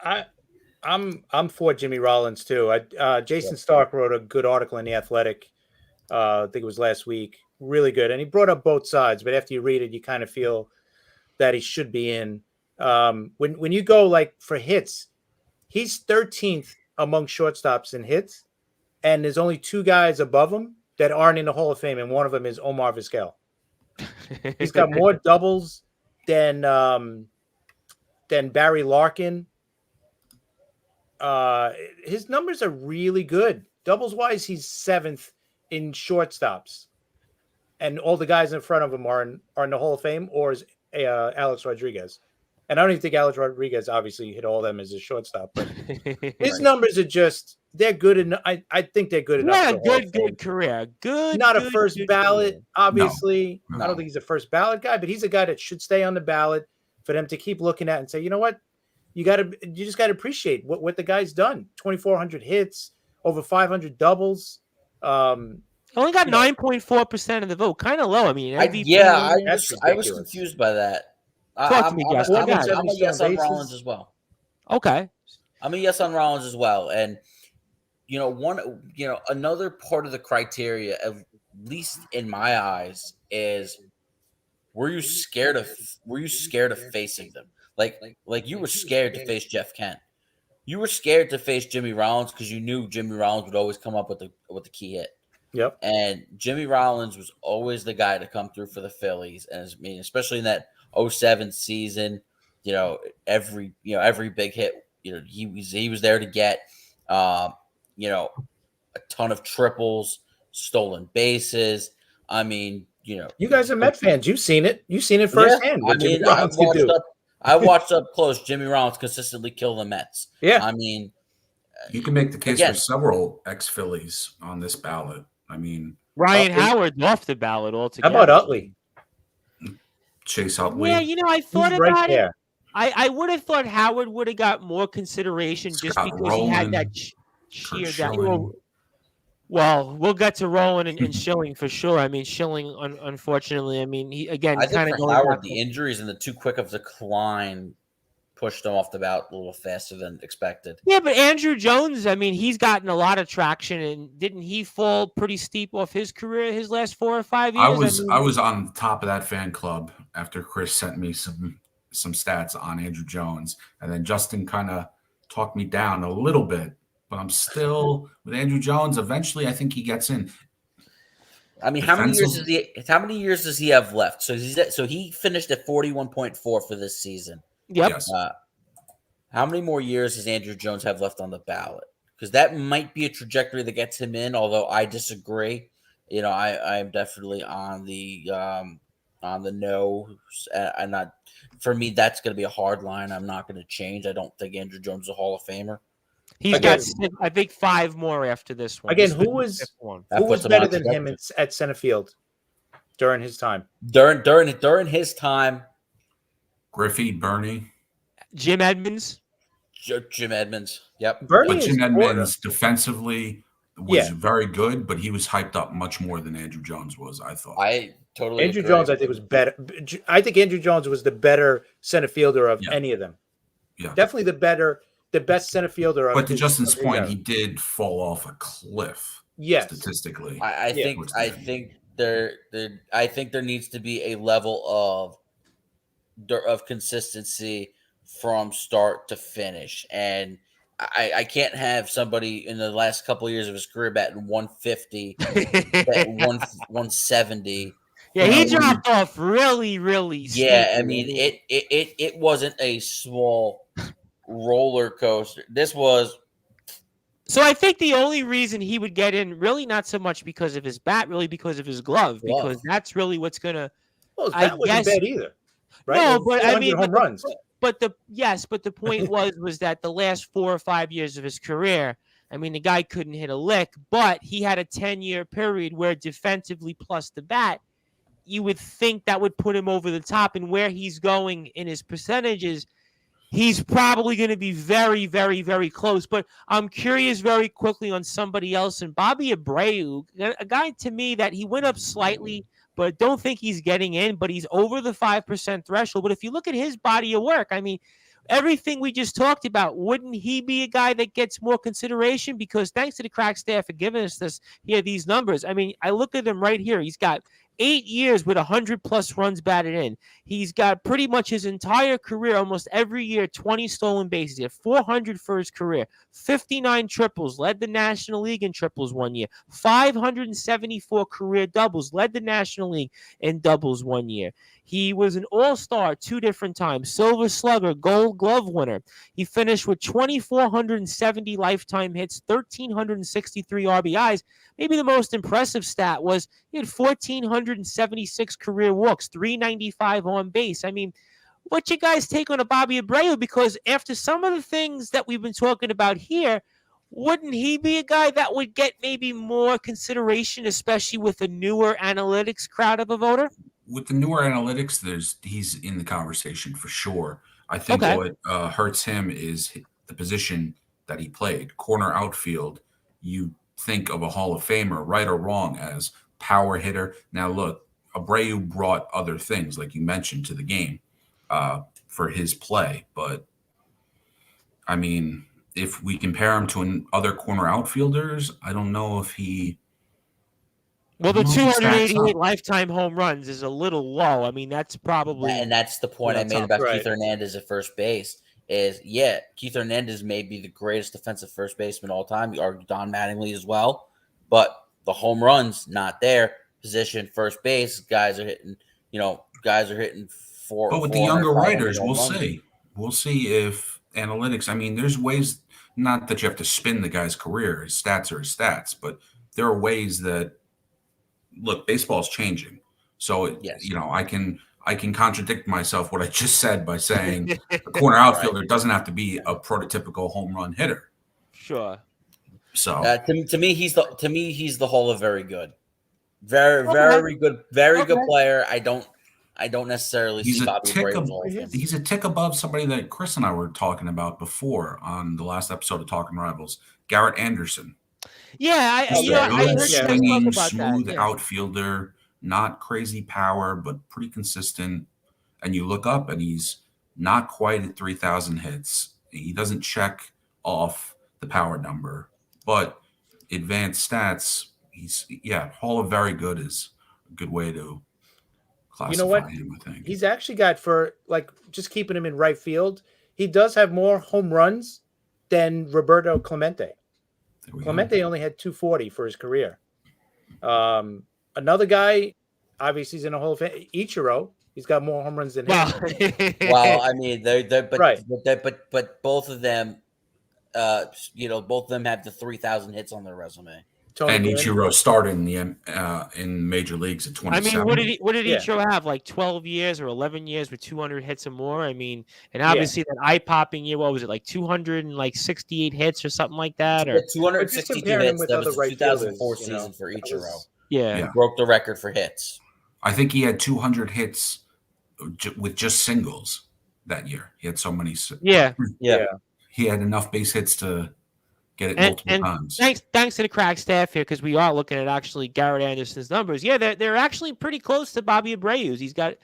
I'm for Jimmy Rollins too. Jason Stark wrote a good article in The Athletic. I think it was last week. Really good, and he brought up both sides. But after you read it, you kind of feel that he should be in. When you go like for hits, he's 13th among shortstops in hits, and there's only two guys above him that aren't in the Hall of Fame, and one of them is Omar Vasquel. He's got more doubles than Barry Larkin. His numbers are really good. Doubles wise, he's 7th in shortstops, and all the guys in front of him are in the Hall of Fame, or is Alex Rodriguez. And I don't even think Alex Rodriguez obviously hit all of them as a shortstop, but his numbers are they're good enough. I think they're good enough. Yeah, good career. Good. Not good, a first good ballot, career. obviously. No. I don't think he's a first ballot guy, but he's a guy that should stay on the ballot for them to keep looking at and say, you know what? You just got to appreciate what the guy's done. 2,400 hits, over 500 doubles. Only got 9.4% of the vote. Kind of low. I mean, I was ridiculous. confused by that. Talk to me, Justin. I'm a yes on Rollins as well. Okay. I'm a yes on Rollins as well. And another part of the criteria, at least in my eyes, is were you scared of facing them? Like you were scared to face Jeff Kent. You were scared to face Jimmy Rollins because you knew Jimmy Rollins would always come up with the key hit. Yep. And Jimmy Rollins was always the guy to come through for the Phillies, and especially in that 07 season, every big hit, he was there to get, a ton of triples, stolen bases. I mean, you guys are Met fans. You've seen it. You've seen it firsthand. Yeah, I watched up close Jimmy Rollins consistently kill the Mets. Yeah. I mean, you can make the case for several ex-Phillies on this ballot. I mean, Ryan Howard's off the ballot altogether. How about Utley? Chase Utley. Yeah, I thought He's about right it. there. I would have thought Howard would have got more consideration just because Roland, he had that sheer down. Well, we'll get to Roland and Schilling for sure. I mean, Schilling, unfortunately, I mean, he again I kind think of for going Howard, back the injuries and the too quick of decline pushed him off the ballot a little faster than expected. Yeah, but Andrew Jones, I mean, he's gotten a lot of traction, and didn't he fall pretty steep off his career his last 4 or 5 years? I was on top of that fan club after Chris sent me some stats on Andrew Jones, and then Justin kind of talked me down a little bit, but I'm still with Andrew Jones. Eventually, I think he gets in. I mean, how many years does he have left? So he finished at 41.4 for this season. Yep. Yes. How many more years does Andrew Jones have left on the ballot? Because that might be a trajectory that gets him in, although I disagree. I'm definitely on the no. I'm not. For me, that's going to be a hard line. I'm not going to change. I don't think Andrew Jones is a Hall of Famer. He's got, I think, 5 more after this one. Again, who was better than him at center field during his time? During his time, Griffey, Bernie, Jim Edmonds. Jim Edmonds. Yep. Bernie but Jim Edmonds defensively was very good, but he was hyped up much more than Andrew Jones was, I thought. I totally Andrew agree. Jones, I think, was better. I think Andrew Jones was the better center fielder of any of them. Yeah. Definitely the best center fielder of But to Justin's point, he did fall off a cliff. Yes. Statistically. I think there needs to be a level of consistency from start to finish. And I can't have somebody in the last couple of years of his career batting 150, batting 170. Yeah, he dropped off really, really. Yeah, I mean it wasn't a small roller coaster. This was. So I think the only reason he would get in, really not so much because of his bat, really because of his glove, because that's really what's gonna. Well, his bat wasn't bad either, right? No, but I mean, home runs. But the point was that the last 4 or 5 years of his career, I mean, the guy couldn't hit a lick, but he had a 10-year period where defensively plus the bat, you would think that would put him over the top. And where he's going in his percentages, he's probably going to be very, very, very close. But I'm curious very quickly on somebody else, and Bobby Abreu, a guy to me that he went up slightly, but don't think he's getting in, but he's over the 5% threshold. But if you look at his body of work, I mean, everything we just talked about, wouldn't he be a guy that gets more consideration? Because thanks to the crack staff for giving us these numbers. I mean, I look at him right here. He's got 8 years with 100+ runs batted in. He's got pretty much his entire career, almost every year, 20 stolen bases. He had 400 for his career, 59 triples, led the National League in triples one year, 574 career doubles, led the National League in doubles one year. He was an all-star 2 different times, Silver Slugger, Gold Glove winner. He finished with 2,470 lifetime hits, 1,363 RBIs. Maybe the most impressive stat was he had 1,476 career walks, 395 on base. I mean, what you guys take on a Bobby Abreu? Because after some of the things that we've been talking about here, wouldn't he be a guy that would get maybe more consideration, especially with the newer analytics crowd of a voter? With the newer analytics, he's in the conversation for sure. I think what hurts him is the position that he played, corner outfield. You think of a Hall of Famer, right or wrong, as power hitter. Now, look, Abreu brought other things, like you mentioned, to the game for his play. But, I mean, if we compare him to other corner outfielders, I don't know if he... Well, the 288 lifetime home runs is a little low. I mean, that's probably... And that's the point I made about Keith Hernandez at first base is, Keith Hernandez may be the greatest defensive first baseman of all time. You argue Don Mattingly as well. But the home runs, not there. Position, first base, guys are hitting 4. But with the younger writers, we'll see. We'll see if analytics... I mean, there's ways... Not that you have to spin the guy's career. His stats are his stats. But there are ways that... Look, baseball's changing. So, I can contradict myself what I just said by saying a corner outfielder doesn't have to be a prototypical home run hitter. Sure. So to me, he's the Hall of Very Good. Very good player. I don't necessarily see Bobby Abreu. He's a tick above somebody that Chris and I were talking about before on the last episode of Talking Rivals, Garrett Anderson. Yeah, I heard swinging, smooth outfielder, not crazy power, but pretty consistent. And you look up, and he's not quite at 3,000 hits. He doesn't check off the power number, but advanced stats. Hall of Very Good is a good way to classify him. I think he's actually got, for just keeping him in right field, he does have more home runs than Roberto Clemente. Clemente only had 240 for his career. Another guy, obviously, he's in a Hall of Fame. Ichiro, he's got more home runs than him. Well, I mean, but both of them, both of them have the 3,000 hits on their resume. And Ichiro started in major leagues at 27. I mean, what did Ichiro have? Like 12 years or 11 years with 200 hits or more? I mean, and obviously that eye-popping year, what was it, like 268 hits or something like that? Or 262 hits. That was the 2004 season for Ichiro. He broke the record for hits. I think he had 200 hits with just singles that year. He had so many. Yeah. He had enough base hits to get it And, multiple and times. thanks to the crack staff here, because we are looking at actually Garrett Anderson's numbers. Yeah, they're actually pretty close to Bobby Abreu's. He's got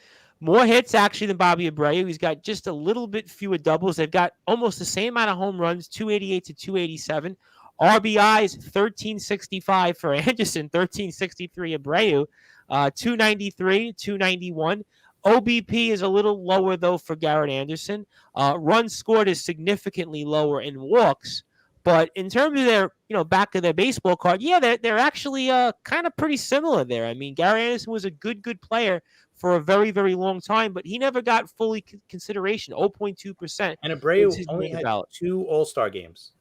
more hits actually than Bobby Abreu. He's got just a little bit fewer doubles. They've got almost the same amount of home runs, 288 to 287. RBIs, 1365 for Anderson, 1363 Abreu, 293, 291. OBP is a little lower, though, for Garrett Anderson. Runs scored is significantly lower in walks. But in terms of their, back of their baseball card, yeah, they're actually kind of pretty similar there. I mean, Garrett Anderson was a good player for a very, very long time, but he never got fully consideration, 0.2%. And Abreu only had 2 All-Star games.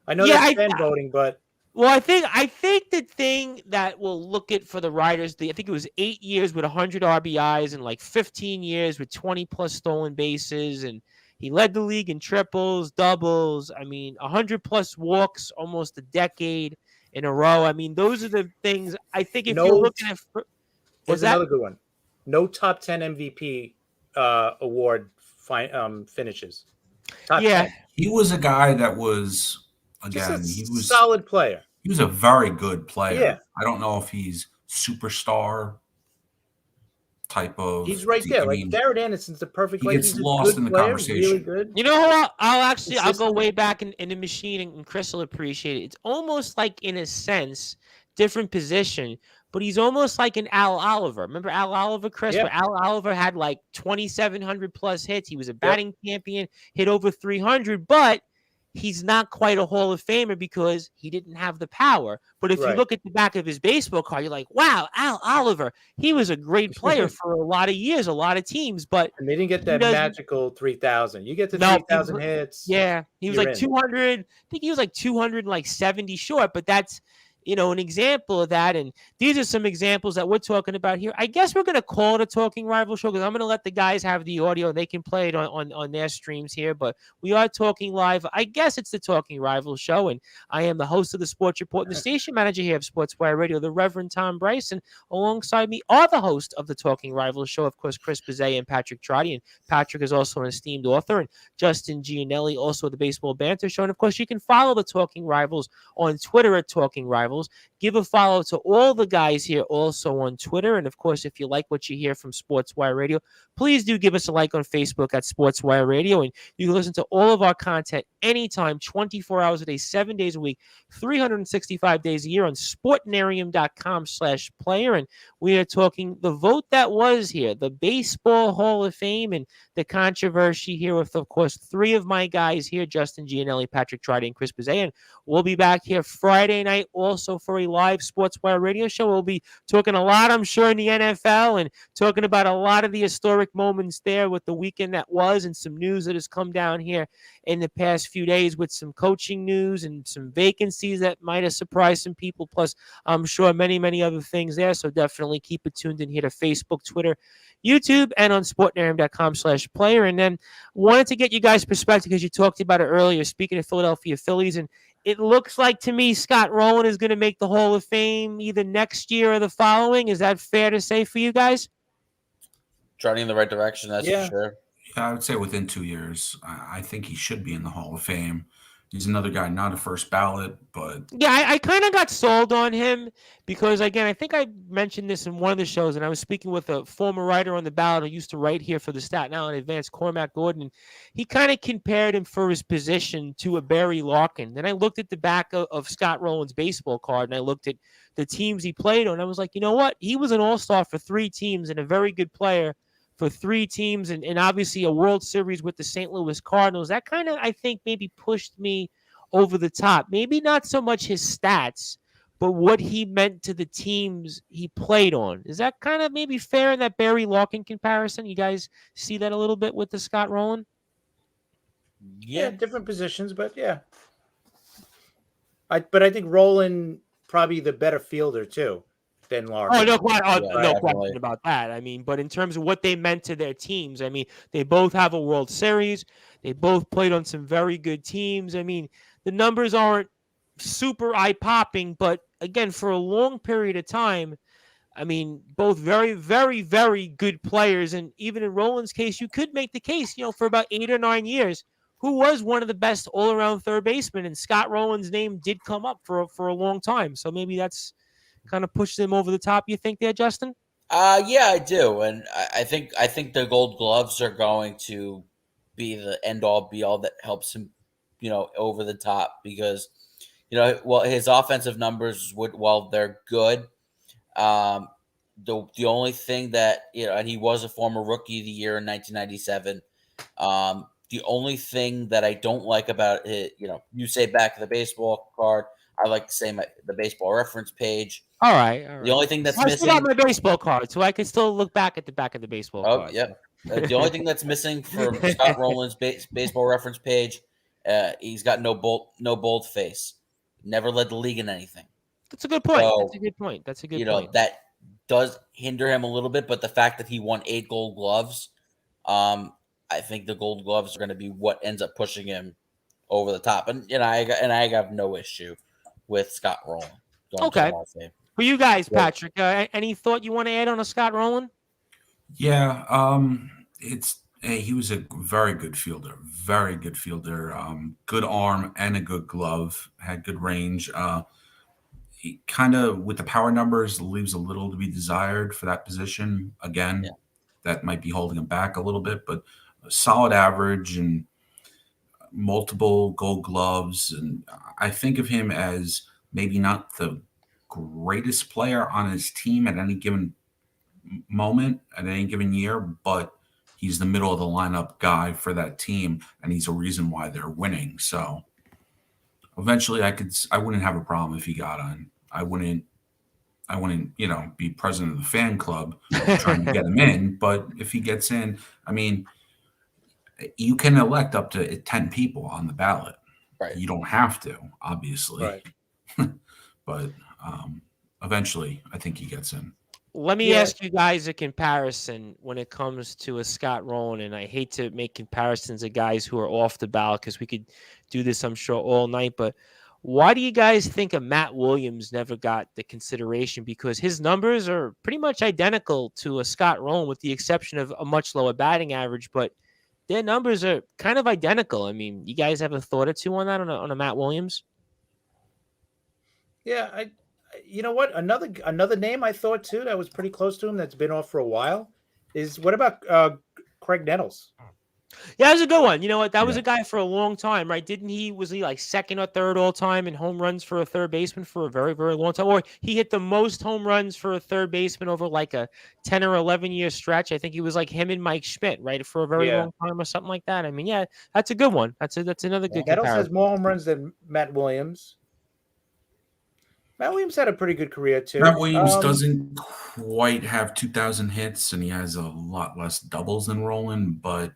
I know that's fan voting, but well, I think the thing that will look at for the Riders, I think it was 8 years with 100 RBIs and like 15 years with 20 plus stolen bases, and he led the league in triples, doubles. I mean, 100 plus walks, almost a decade in a row. I mean, those are the things I think if you're looking at. Was another good one. No top 10 MVP award finishes. Top 10. He was a guy that was. Again, he was a solid player. He was a very good player. Yeah. I don't know if he's superstar type of. He's right there. Garrett Anderson's the perfect. He gets lost in the conversation. Really good. You know what? I'll go way back in the machine, and Chris will appreciate it. It's almost like, in a sense, different position, but he's almost like an Al Oliver. Remember Al Oliver, Chris? Yeah. Where Al Oliver had like 2,700 plus hits. He was a batting champion, hit over 300, but he's not quite a Hall of Famer because he didn't have the power. But if you look at the back of his baseball card, you're like, wow, Al Oliver, he was a great player for a lot of years, a lot of teams. But and they didn't get that magical 3,000. You get the 3,000 hits. Yeah, he was like 200. I think he was like 270 short, but that's, an example of that. And these are some examples that we're talking about here. I guess we're going to call it a Talking Rival show because I'm going to let the guys have the audio. They can play it on their streams here, but we are talking live. I guess it's the Talking Rival show, and I am the host of the Sports Report and the station manager here of Sportswire Radio, the Reverend Tom Bryson. Alongside me are the host of the Talking Rival show, of course, Chris Bizet and Patrick Trotty. And Patrick is also an esteemed author, and Justin Gianelli, also the Baseball Banter show. And of course, you can follow the Talking Rivals on Twitter at Talking Rivals. Give a follow to all the guys here also on Twitter. And of course, if you like what you hear from Sportswire Radio, please do give us a like on Facebook at Sportswire Radio. And you can listen to all of our content anytime, 24 hours a day, 7 days a week, 365 days a year on sportnarium.com/player. And we are talking the vote that was here, the Baseball Hall of Fame, and the controversy here with, of course, 3 of my guys here, Justin Gianelli, Patrick Trotty, and Chris Bizet. And we'll be back here Friday night also for a live Sportswire Radio show. We'll be talking a lot, I'm sure, in the NFL and talking about a lot of the historic moments there with the weekend that was and some news that has come down here in the past few days with some coaching news and some vacancies that might have surprised some people. Plus, I'm sure many, many other things there. So definitely keep it tuned in here to Facebook, Twitter, YouTube, and on sportnarium.com/player. And then wanted to get you guys' perspective because you talked about it earlier, speaking of Philadelphia Phillies, and it looks like to me Scott Rollins is going to make the Hall of Fame either next year or the following. Is that fair to say for you guys? Trotting in the right direction, that's for sure. Yeah, I would say within 2 years. I think he should be in the Hall of Fame. He's another guy, not a first ballot, but... Yeah, I kind of got sold on him because, again, I think I mentioned this in one of the shows, and I was speaking with a former writer on the ballot who used to write here for the Staten Island Advance, Cormac Gordon, and he kind of compared him for his position to a Barry Larkin. Then I looked at the back of Scott Rowland's baseball card, and I looked at the teams he played on, and I was like, you know what? He was an all-star for 3 teams and a very good player for 3 teams, and obviously a World Series with the St. Louis Cardinals. That kind of, I think, maybe pushed me over the top. Maybe not so much his stats, but what he meant to the teams he played on. Is that kind of maybe fair in that Barry Larkin comparison? You guys see that a little bit with the Scott Rowland? Yeah, different positions, but yeah. I think Roland probably the better fielder too than Larkin. Oh, no question about that. I mean, but in terms of what they meant to their teams, I mean, they both have a World Series. They both played on some very good teams. I mean, the numbers aren't super eye-popping, but again, for a long period of time, I mean, both very, very, very good players. And even in Roland's case, you could make the case, for about 8 or 9 years, who was one of the best all-around third basemen, and Scott Rollins' name did come up for a long time. So maybe that's kind of pushed him over the top. You think there, Justin? Yeah, I do, and I think the Gold Gloves are going to be the end all be all that helps him, over the top because, well, his offensive numbers while they're good, the only thing that and he was a former Rookie of the Year in 1997. The only thing that I don't like about it, you say back of the baseball card, I like to say the baseball reference page. All right. The only thing that's I missing. still got my baseball card, so I can still look back at the back of the baseball card. Yep. The only thing that's missing from Scott Rollins' baseball reference page, he's got no bold face. Never led the league in anything. That's a good point. So, that's a good point. That's a good point. That does hinder him a little bit, but the fact that he won 8 Gold Gloves, I think the Gold Gloves are going to be what ends up pushing him over the top. And I have no issue with Scott Rowland. Okay. For you guys, Patrick, any thought you want to add on a Scott Rowland? Yeah, he was a very good fielder, good arm and a good glove, had good range. He kind of, with the power numbers, leaves a little to be desired for that position. Again, that might be holding him back a little bit, but a solid average and multiple Gold Gloves. And I think of him as maybe not the greatest player on his team at any given moment, at any given year, but he's the middle of the lineup guy for that team, and he's a reason why they're winning. So eventually I wouldn't have a problem if he got on. I wouldn't, be president of the fan club trying to get him in, but if he gets in, I mean, you can elect up to 10 people on the ballot. Right. You don't have to, obviously. Right. But eventually I think he gets in. Let me ask you guys a comparison when it comes to a Scott Rowland, and I hate to make comparisons of guys who are off the ballot because we could do this, I'm sure, all night, but why do you guys think a Matt Williams never got the consideration? Because his numbers are pretty much identical to a Scott Rowland with the exception of a much lower batting average, but their numbers are kind of identical. I mean, you guys have a thought or two on that on a Matt Williams? Yeah, you know what? Another name I thought too that was pretty close to him that's been off for a while is what about Craig Nettles? Yeah, that was a good one. You know what? That was a guy for a long time, right? Was he like second or third all time in home runs for a third baseman for a very, very long time? Or he hit the most home runs for a third baseman over like a 10 or 11 year stretch. I think he was like him and Mike Schmidt, right? For a very long time or something like that. I mean, yeah, that's a good one. That's another good Nettles comparison. has more home runs than Matt Williams. Matt Williams had a pretty good career too. Matt Williams doesn't quite have 2,000 hits, and he has a lot less doubles than Roland, but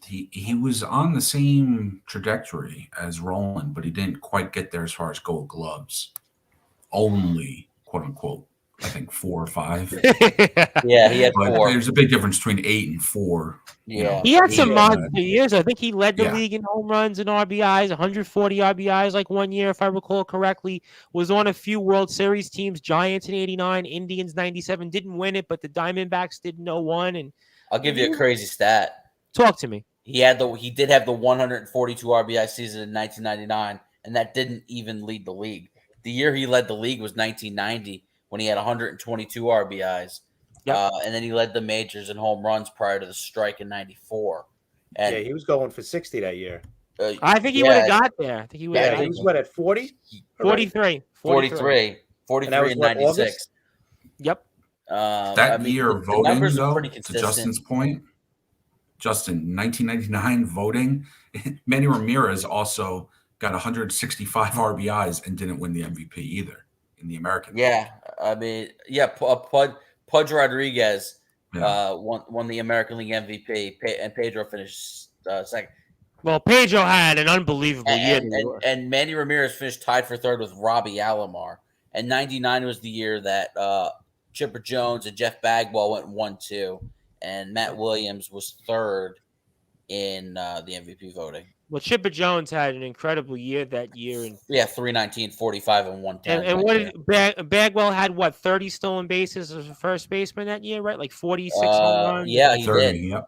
he was on the same trajectory as Roland, but he didn't quite get there as far as Gold Gloves. Only, quote unquote, I think 4 or 5. Yeah, he had 4. There's a big difference between 8 and 4. Yeah, he had some monster years. I think he led the Yeah. league in home runs and RBIs, 140 RBIs like one year, if I recall correctly. Was on a few World Series teams, Giants in 89, Indians 97, didn't win it, but the Diamondbacks did 01. And I'll give you a crazy stat. Talk to me. He did have the 142 RBI season in 1999, and that didn't even lead the league. The year he led the league was 1990 when he had 122 RBIs. Yep. And then he led the majors in home runs prior to the strike in 94. And he was going for 60 that year. I think he would have got there. I think he would have he was what, at 40? 43. 43 in 96. August? Yep. Year the voting, numbers are though, pretty to consistent. Justin's point, 1999 voting, Manny Ramirez also got 165 RBIs and didn't win the MVP either in the American League. Yeah, I mean, Pudge Rodriguez won the American League MVP, and Pedro finished second. Well, Pedro had an unbelievable year. And Manny Ramirez finished tied for third with Robbie Alomar. And 99 was the year that Chipper Jones and Jeff Bagwell went 1-2. And Matt Williams was third in the MVP voting. Well, Chipper Jones had an incredible year that year. And 319, 45, and 110. And what did Bagwell had 30 stolen bases as a first baseman that year, right? Like 46 home runs. Yeah, he 30, did. Yep.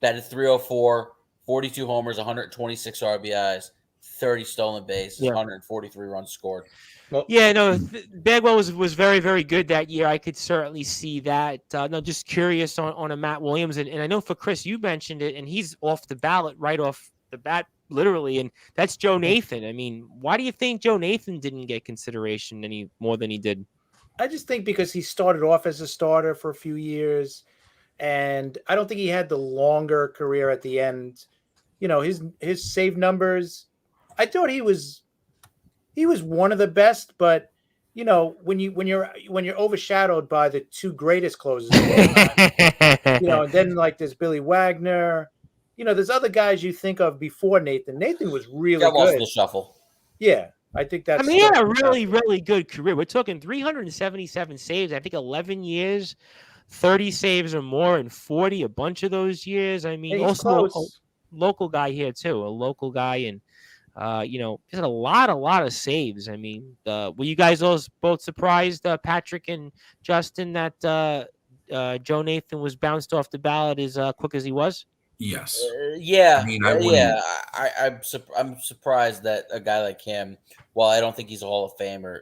That is 304, 42 homers, 126 RBIs, 30 stolen bases, Yeah. 143 runs scored. Well, Yeah, no, Bagwell was very, very good that year. I could certainly see that. No, just curious on a Matt Williams. And I know for Chris, you mentioned it, and he's off the ballot right off the bat, literally. And that's Joe Nathan. I mean, why do you think Joe Nathan didn't get consideration any more than he did? I just think because he started off as a starter for a few years, and I don't think he had the longer career at the end. You know, his save numbers, I thought he was one of the best, but you know, when you're overshadowed by the two greatest closers of all time, you know, and then like there's Billy Wagner, you know, there's other guys you think of before Nathan. Nathan was really Got lost in good. the shuffle. Yeah, I think that's. I mean, he had a really, really good career. We're talking 377 saves. I think 11 years, 30 saves or more, and 40 a bunch of those years. I mean, And he's also a close. local guy here too, a local guy, and you know, just a lot of saves. I mean, were you guys both surprised, Patrick and Justin, that Joe Nathan was bounced off the ballot as quick as he was? Yes. Yeah, I mean, I wouldn't- yeah. I'm surprised that a guy like him, while I don't think he's a Hall of Famer,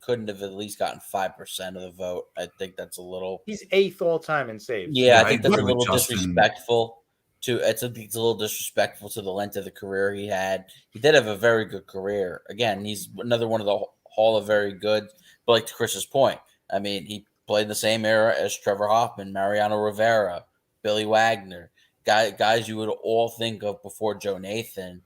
couldn't have at least gotten 5% of the vote. I think that's a little. He's 8th all time in saves. Yeah, Yeah, I think I that's a agree with little Justin. disrespectful. It's a little disrespectful to the length of the career he had. He did have a very good career. Again, he's another one of the Hall of Very Good. But like to Chris's point, I mean, he played in the same era as Trevor Hoffman, Mariano Rivera, Billy Wagner, guys you would all think of before Joe Nathan,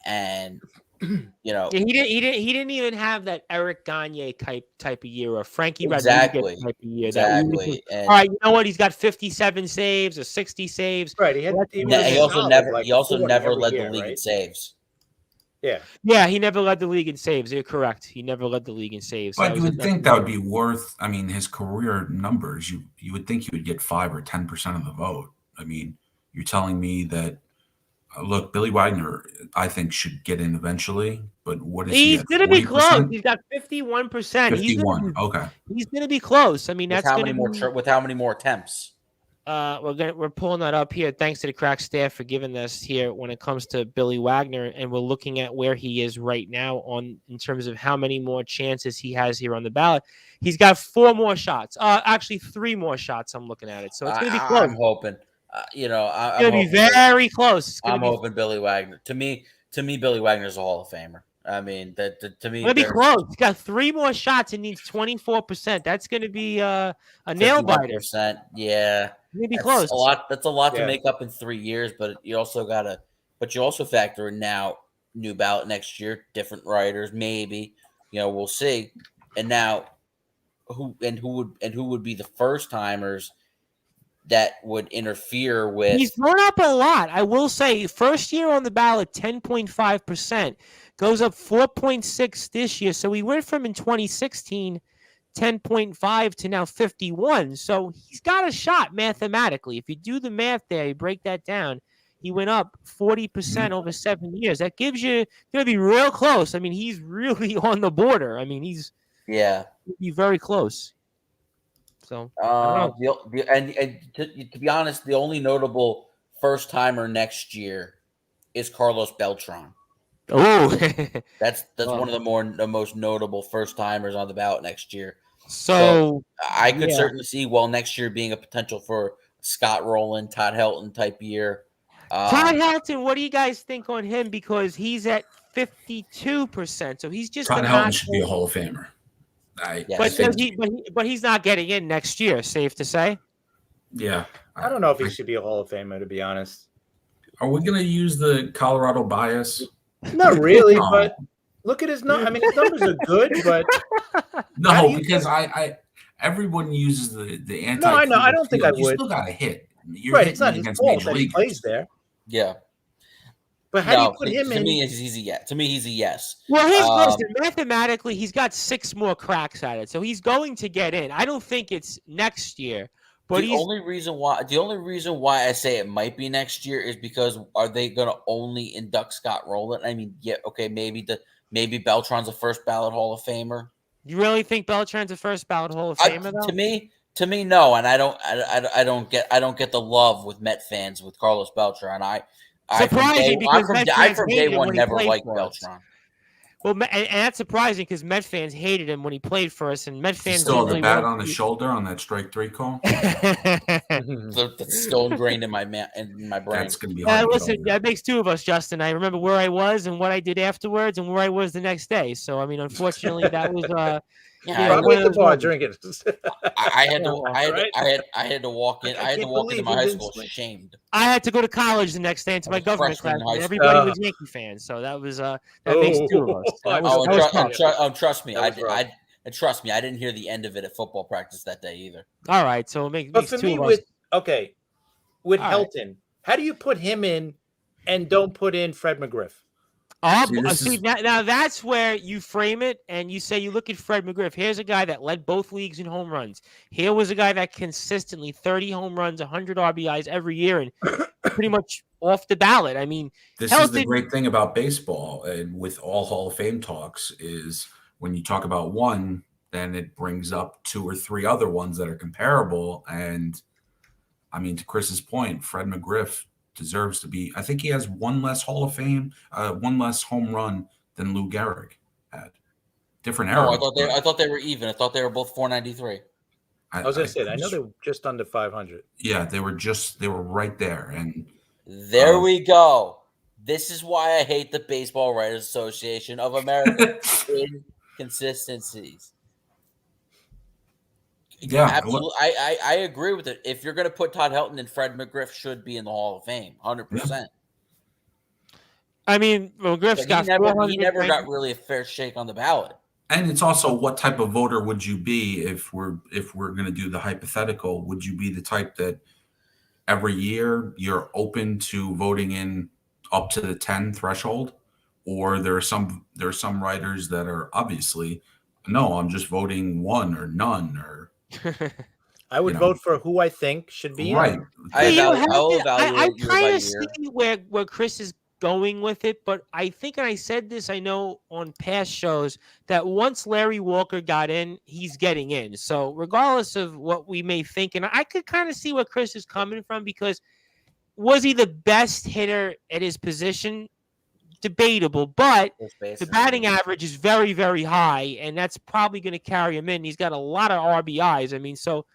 and you know, Yeah, he didn't even have that Eric Gagne type of year or Frankie Exactly. Rodriguez type of year. exactly. And All right, you know what? He's got 57 saves or 60 saves. Right. He also never led the league in saves. Yeah. Yeah, he never led the league in saves. You're correct. He never led the league in saves. But you would think that would be worth. I mean, his career numbers. You would think he would get 5 or 10% of the vote. I mean, you're telling me that. Look, Billy Wagner, I think, should get in eventually. But what is he? He's going to be close. He's got 51%. 51. Okay. He's going to be close. I mean, that's how going many to more with how many more attempts? We're pulling that up here. Thanks to the crack staff for giving us here when it comes to Billy Wagner, and we're looking at where he is right now in terms of how many more chances he has here on the ballot. He's got 4 more shots. Actually 3 more shots. I'm looking at it, so it's going to be close. I'm hoping. You know, it's going to be very close. I'm hoping Billy Wagner. To me, Billy Wagner's a Hall of Famer. I mean, to me, it's going to be close. He's got 3 more shots and needs 24%. That's going to be a nail biter. Yeah, Maybe close. That's a lot to make up in 3 years, but you also factor in now new ballot next year, different writers, maybe. You know, we'll see. And now, who would be the first timers that would interfere with? He's grown up a lot. I will say, first year on the ballot, 10.5%. Goes up 4.6 this year. So he went from in 2016, 10.5 to now 51. So he's got a shot mathematically. If you do the math there, you break that down, he went up 40% over 7 years. That gives you going to be real close. I mean, he's really on the border. I mean, he's be very close. So and to be honest, the only notable first timer next year is Carlos Beltran. Oh, that's one of the most notable first timers on the ballot next year. So I could certainly see next year being a potential for Scott Rollins, Todd Helton type year. Todd Helton, what do you guys think on him? Because he's at 52%, so he's just Todd Helton should be a Hall of Famer. But he's not getting in next year. Safe to say. Yeah, I don't know if he should be a Hall of Famer, to be honest. Are we going to use the Colorado bias? Not really, but look at his numbers. I mean, his numbers are good, but no, because everyone uses the anti. No, I know. I don't think I would. You still got to hit. Right, it's not his fault that he plays there. Yeah. But how do you put him in? To me, he's a yes. Well, mathematically, he's got 6 more cracks at it, so he's going to get in. I don't think it's next year. But the only reason why I say it might be next year is because are they going to only induct Scott Roland? I mean, yeah, okay, maybe Beltran's a first ballot Hall of Famer. You really think Beltran's a first ballot Hall of Famer? To me, no, and I don't get the love with Met fans with Carlos Beltran. Surprising because Met I fans from day hated him one when he never played liked for us. Beltran. Well, and that's surprising because Met fans hated him when he played for us, and Met He fans still didn't had the really bat want on his shoulder on that strike 3 call. That's still ingrained in my brain. That's going to be hard. Listen, that makes two of us, Justin. I remember where I was and what I did afterwards, and where I was the next day. So, I mean, unfortunately, that was Probably at the bar drinking. I had to walk in. I had to walk into my high school shamed. I had to go to college the next day into my government class, and everybody was Yankee fans. So that was that makes two of us. Trust me, trust me, I didn't hear the end of it at football practice that day either. All right, so it makes for two me of us. With Helton, how do you put him in and don't put in Fred McGriff? Now that's where you frame it and you say you look at Fred McGriff. Here's a guy that led both leagues in home runs. Here was a guy that consistently 30 home runs, 100 RBIs every year, and pretty much off the ballot. I mean, this is the great thing about baseball, and with all Hall of Fame talks, is when you talk about one, then it brings up 2 or 3 other ones that are comparable. And I mean, to Chris's point, Fred McGriff deserves to be. I think he has one less Hall of Fame, one less home run than Lou Gehrig had. Different era. I thought they were even. I thought they were both 493. I was going to say, I know they were just under 500. Yeah, they were right there. And there we go. This is why I hate the Baseball Writers Association of America. Inconsistencies. Yeah, absolutely. I agree with it. If you're going to put Todd Helton, then Fred McGriff should be in the Hall of Fame, 100%. Yeah. I mean, McGriff's got he never got really a fair shake on the ballot. And it's also, what type of voter would you be if we're going to do the hypothetical? Would you be the type that every year you're open to voting in up to the 10 threshold, or there are some writers that are obviously, no, I'm just voting 1 or none, or I would vote for who I think should be right. I kind of see where Chris is going with it, but I think, and I said this, I know on past shows, that once Larry Walker got in, he's getting in. So regardless of what we may think, and I could kind of see where Chris is coming from, because was he the best hitter at his position? Debatable, but the batting average is very, very high, and that's probably going to carry him in. He's got a lot of RBIs. I mean, so,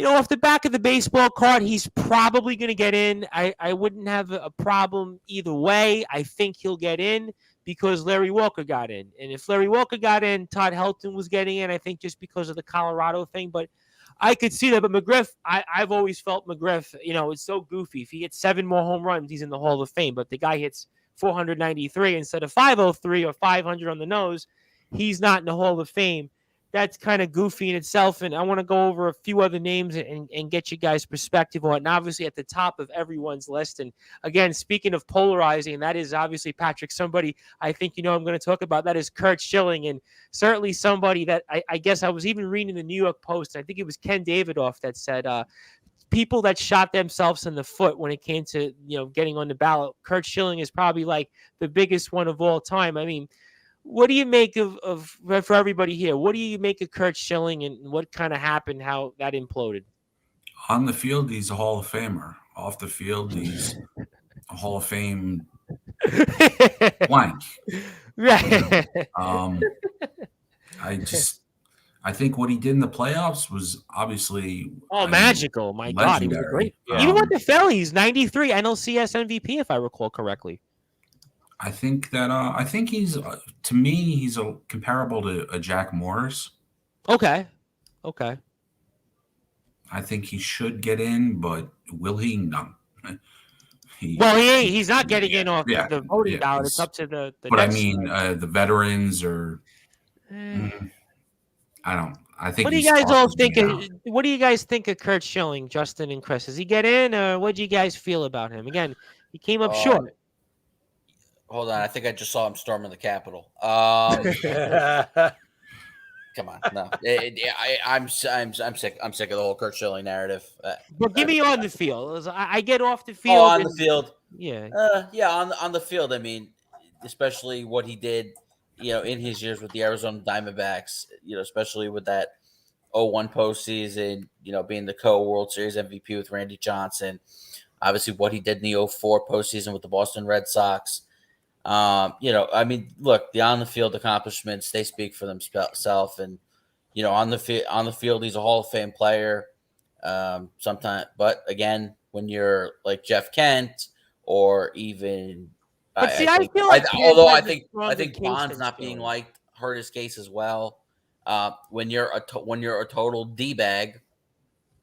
off the back of the baseball card, he's probably going to get in. I wouldn't have a problem either way. I think he'll get in because Larry Walker got in. And if Larry Walker got in, Todd Helton was getting in, I think, just because of the Colorado thing. But I could see that. But McGriff, I've always felt McGriff, it's so goofy. If he hits 7 more home runs, he's in the Hall of Fame. But the guy hits 493 instead of 503 or 500 on the nose, he's not in the Hall of Fame. That's kind of goofy in itself, and I want to go over a few other names and get you guys' perspective on it. And obviously at the top of everyone's list, and again, speaking of polarizing, that is obviously, Patrick, somebody I think I'm going to talk about. That is Curt Schilling, and certainly somebody that I guess I was even reading the New York Post. I think it was Ken Davidoff that said people that shot themselves in the foot when it came to getting on the ballot. Curt Schilling is probably like the biggest one of all time. I mean, what do you make of for everybody here? What do you make of Curt Schilling, and what kind of happened, how that imploded? On the field, he's a Hall of Famer. Off the field, he's a Hall of Fame blank. Right. I think what he did in the playoffs was obviously magical. My God, he was great. Yeah. Even with the Phillies, 93 NLCS MVP, if I recall correctly. I think that he's to me he's comparable to a Jack Morris. Okay. I think he should get in, but will he? No. He's not getting in off the voting ballot. It's up to the but I mean, the veterans are. I don't. I think. What do you guys all think? What do you guys think of Curt Schilling, Justin and Chris? Does he get in, or what do you guys feel about him? Again, he came up short. Hold on, I think I just saw him storming the Capitol. Come on, no, I'm sick. I'm sick of the whole Curt Schilling narrative. But give me on the field. I get off the field. On the field, yeah, on the field. I mean, especially what he did, in his years with the Arizona Diamondbacks. Especially with that 0-1 postseason. Being the co-World Series MVP with Randy Johnson. Obviously, what he did in the 04 postseason with the Boston Red Sox. I mean, look, the on the field accomplishments, they speak for themselves. And, on the field, he's a Hall of Fame player. Sometimes, but again, when you're like Jeff Kent or even, But see, I feel I like think Bond's not being liked hurt his case as well. When you're a total D-bag,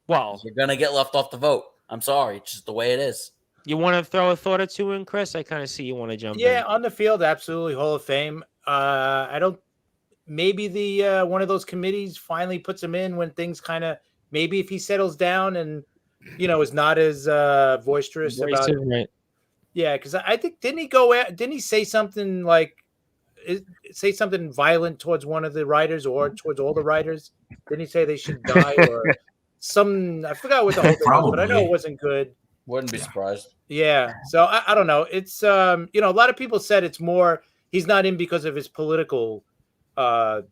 well, you're gonna get left off the vote. I'm sorry, it's just the way it is. You want to throw a thought or two in, Chris? I kind of see you want to jump in. Yeah, on the field, absolutely Hall of Fame. I don't. Maybe the one of those committees finally puts him in when things kind of. Maybe if he settles down and is not as boisterous about it. Right. Yeah, because I think didn't he say something like violent towards one of the writers or towards all the writers? Didn't he say they should die or some? I forgot what the whole thing was, but I know it wasn't good. Wouldn't be surprised. Yeah. So I don't know. It's a lot of people said it's more he's not in because of his political. I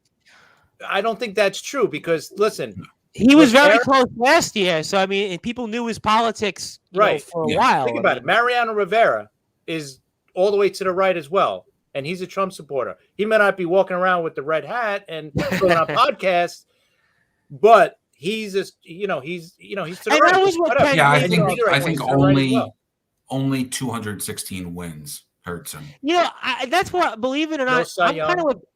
don't think that's true because listen, he was very close last year. So I mean, and people knew his politics for a while. Think about it. Mariano Rivera is all the way to the right as well, and he's a Trump supporter. He may not be walking around with the red hat and going on podcasts, but he's just, he's to the right. That was what I think only 216 wins hurts him. That's what, believe it or not,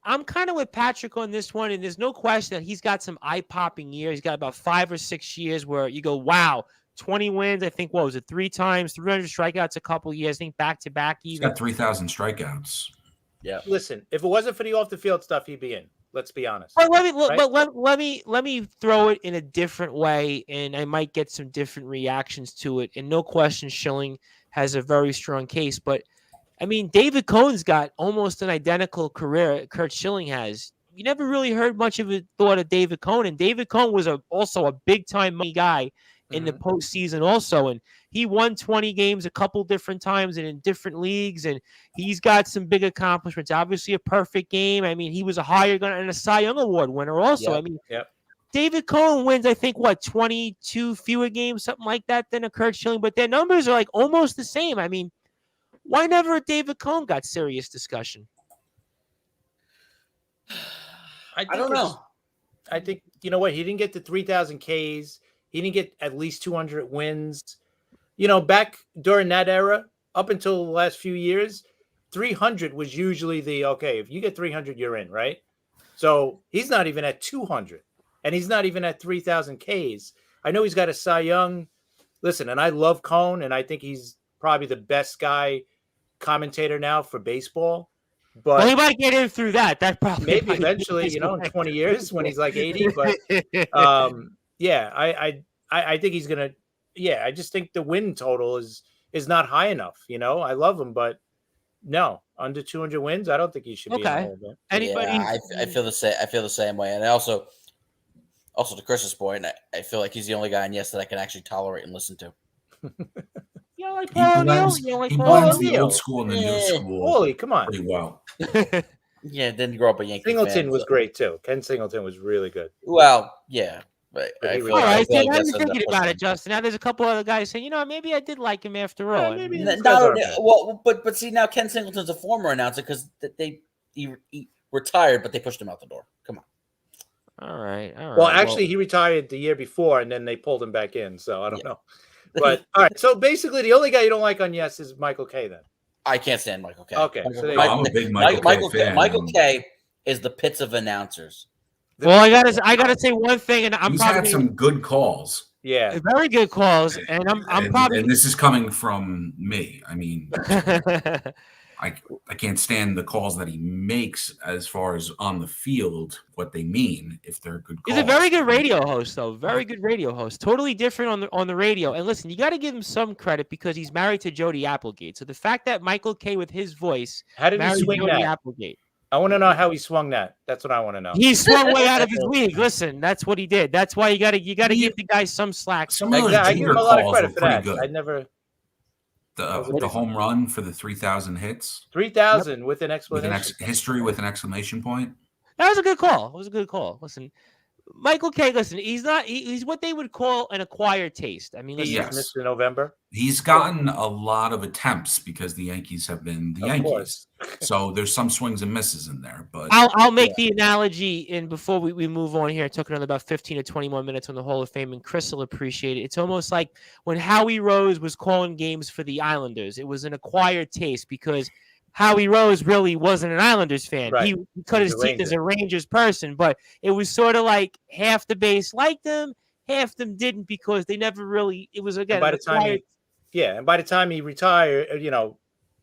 I'm kind of with Patrick on this one, and there's no question that he's got some eye-popping years. He's got about 5 or 6 years where you go, wow, 20 wins. I think, what was it, 3 times, 300 strikeouts a couple years. I think back-to-back even. He's got 3,000 strikeouts. Yeah. Listen, if it wasn't for the off-the-field stuff, he'd be in. Let's be honest. But let me throw it in a different way, and I might get some different reactions to it. And no question, Schilling has a very strong case. But I mean, David Cohn's got almost an identical career Kurt Schilling has. You never really heard much of a thought of David Cohn, and David Cohn was also a big time money guy in the postseason also, and he won 20 games a couple different times and in different leagues, and he's got some big accomplishments. Obviously, a perfect game. I mean, he was a higher gun and a Cy Young Award winner also. David Cohn wins, I think, 22 fewer games, something like that, than a Kurt Schilling, but their numbers are like almost the same. I mean, why never a David Cohn got serious discussion? I don't know. I think, you know what? He didn't get the 3,000 Ks. He didn't get at least 200 wins. Back during that era, up until the last few years, 300 was usually if you get 300, you're in, right? So he's not even at 200, and he's not even at 3,000 Ks. I know he's got a Cy Young. Listen, and I love Cohn, and I think he's probably the best guy commentator now for baseball. But he might get in through that. That probably maybe eventually, in 20 years when he's like 80. But I think he's gonna. Yeah, I just think the win total is not high enough. I love him, but no, under 200 wins, I don't think he should be. Anybody? Yeah, I feel the same. I feel the same way, and I also to Chris's point, I feel like he's the only guy in Yes that I can actually tolerate and listen to. You know, like Paul O'Neill. He blends the old school and the new school. Holy, come on. Pretty well. Yeah, didn't grow up a Yankee Singleton fan, was great too. Ken Singleton was really good. Well, yeah. But all right, so now you're thinking about it, Justin. Now there's a couple other guys saying, maybe I did like him after all. But see, now Ken Singleton's a former announcer because he retired, but they pushed him out the door. Come on. All right. Well, actually, he retired the year before, and then they pulled him back in. So I don't know. But all right. So basically, the only guy you don't like on Yes is Michael Kay. Then I can't stand Michael Kay. Okay, I'm a big Michael Kay fan. Michael Kay is the pits of announcers. Well, I gotta say one thing, and he's had some good calls. Yeah, very good calls, and I'm probably. And this is coming from me. I mean, I can't stand the calls that he makes as far as on the field, what they mean, if they're good calls. He's a very good radio host, though. Very good radio host. Totally different on the radio. And listen, you got to give him some credit because he's married to Jody Applegate. So the fact that Michael Kay with his voice how did he swing Jody that? Applegate. I want to know how he swung that. That's what I want to know. He swung way out of his league. Listen, that's what he did. That's why you got to give the guy some slack. I give him a lot of credit for that. I never. The home run for the 3,000 hits. 3,000 with an explanation. History with an exclamation point. That was a good call. It was a good call. Listen, Michael Kay, listen, he's not. He's what they would call an acquired taste. I mean, He listen, Yes. Mr. November. He's gotten a lot of attempts because the Yankees have been the Of Yankees. course. So there's some swings and misses in there. But I'll make the analogy, and before we move on here, it took another about 15 to 20 more minutes on the Hall of Fame, and Chris will appreciate it. It's almost like when Howie Rose was calling games for the Islanders. It was an acquired taste because Howie Rose really wasn't an Islanders fan. Right. He cut his He's a teeth as a Rangers person, but it was sort of like half the base liked him, half them didn't because they never really. It was again. And by the time he retired,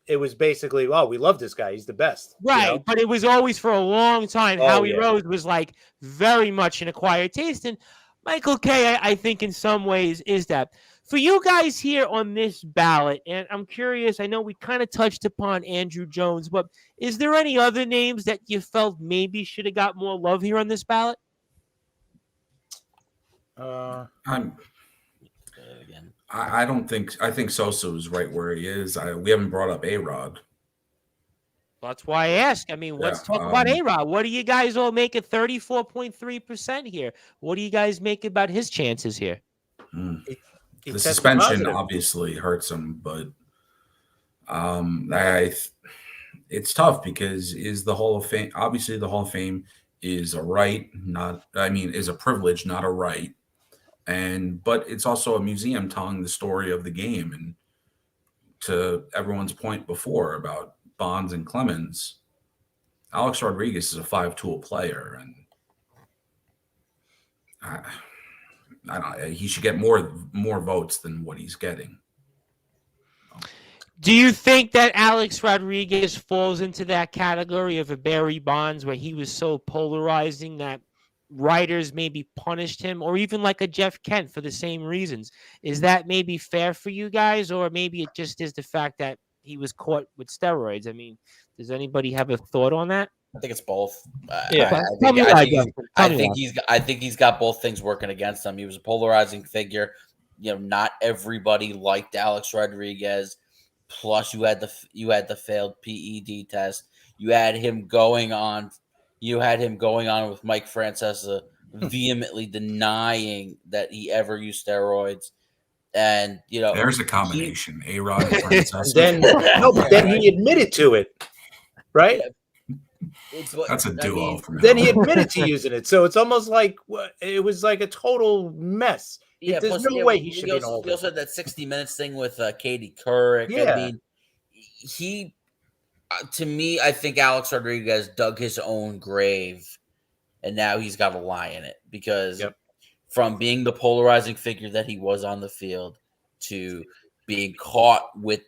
it was basically, oh, we love this guy. He's the best. Right, but it was always for a long time. Oh, Howie yeah. Rose was like very much an acquired taste, and Michael Kay, I think, in some ways, is that. For you guys here on this ballot, and I'm curious, I know we kind of touched upon Andrew Jones, but is there any other names that you felt maybe should have got more love here on this ballot? I don't think – I think Sosa is right where he is. We haven't brought up A-Rod. That's why I ask. I mean, let's talk about A-Rod. What do you guys all make at 34.3% here? What do you guys make about his chances here? The suspension obviously hurts him, but it's tough because is the Hall of Fame – obviously the Hall of Fame is a right, is a privilege, not a right. But it's also a museum telling the story of the game. And to everyone's point before about Bonds and Clemens, Alex Rodriguez is a 5-tool player, and I don't know, he should get more votes than what he's getting. Do you think that Alex Rodriguez falls into that category of a Barry Bonds where he was so polarizing that writers maybe punished him, or even like a Jeff Kent for the same reasons? Is that maybe fair for you guys, or maybe it just is the fact that he was caught with steroids? I mean, does anybody have a thought on that? I think it's both. Yeah, I think he's got both things working against him. He was a polarizing figure. Not everybody liked Alex Rodriguez. Plus, you had the failed PED test. You had him going on with Mike Francesa vehemently denying that he ever used steroids. And there's a combination. A-Rod and Francesa. then he admitted to it, right? That's a duo. Then he admitted to using it, so it's almost like it was like a total mess. Yeah, there's no way he should be an Hall of Fame. He also had that 60 Minutes thing with Katie Couric. Yeah. I mean, he, to me, I think Alex Rodriguez dug his own grave, and now he's got to lie in it because from being the polarizing figure that he was on the field to being caught with,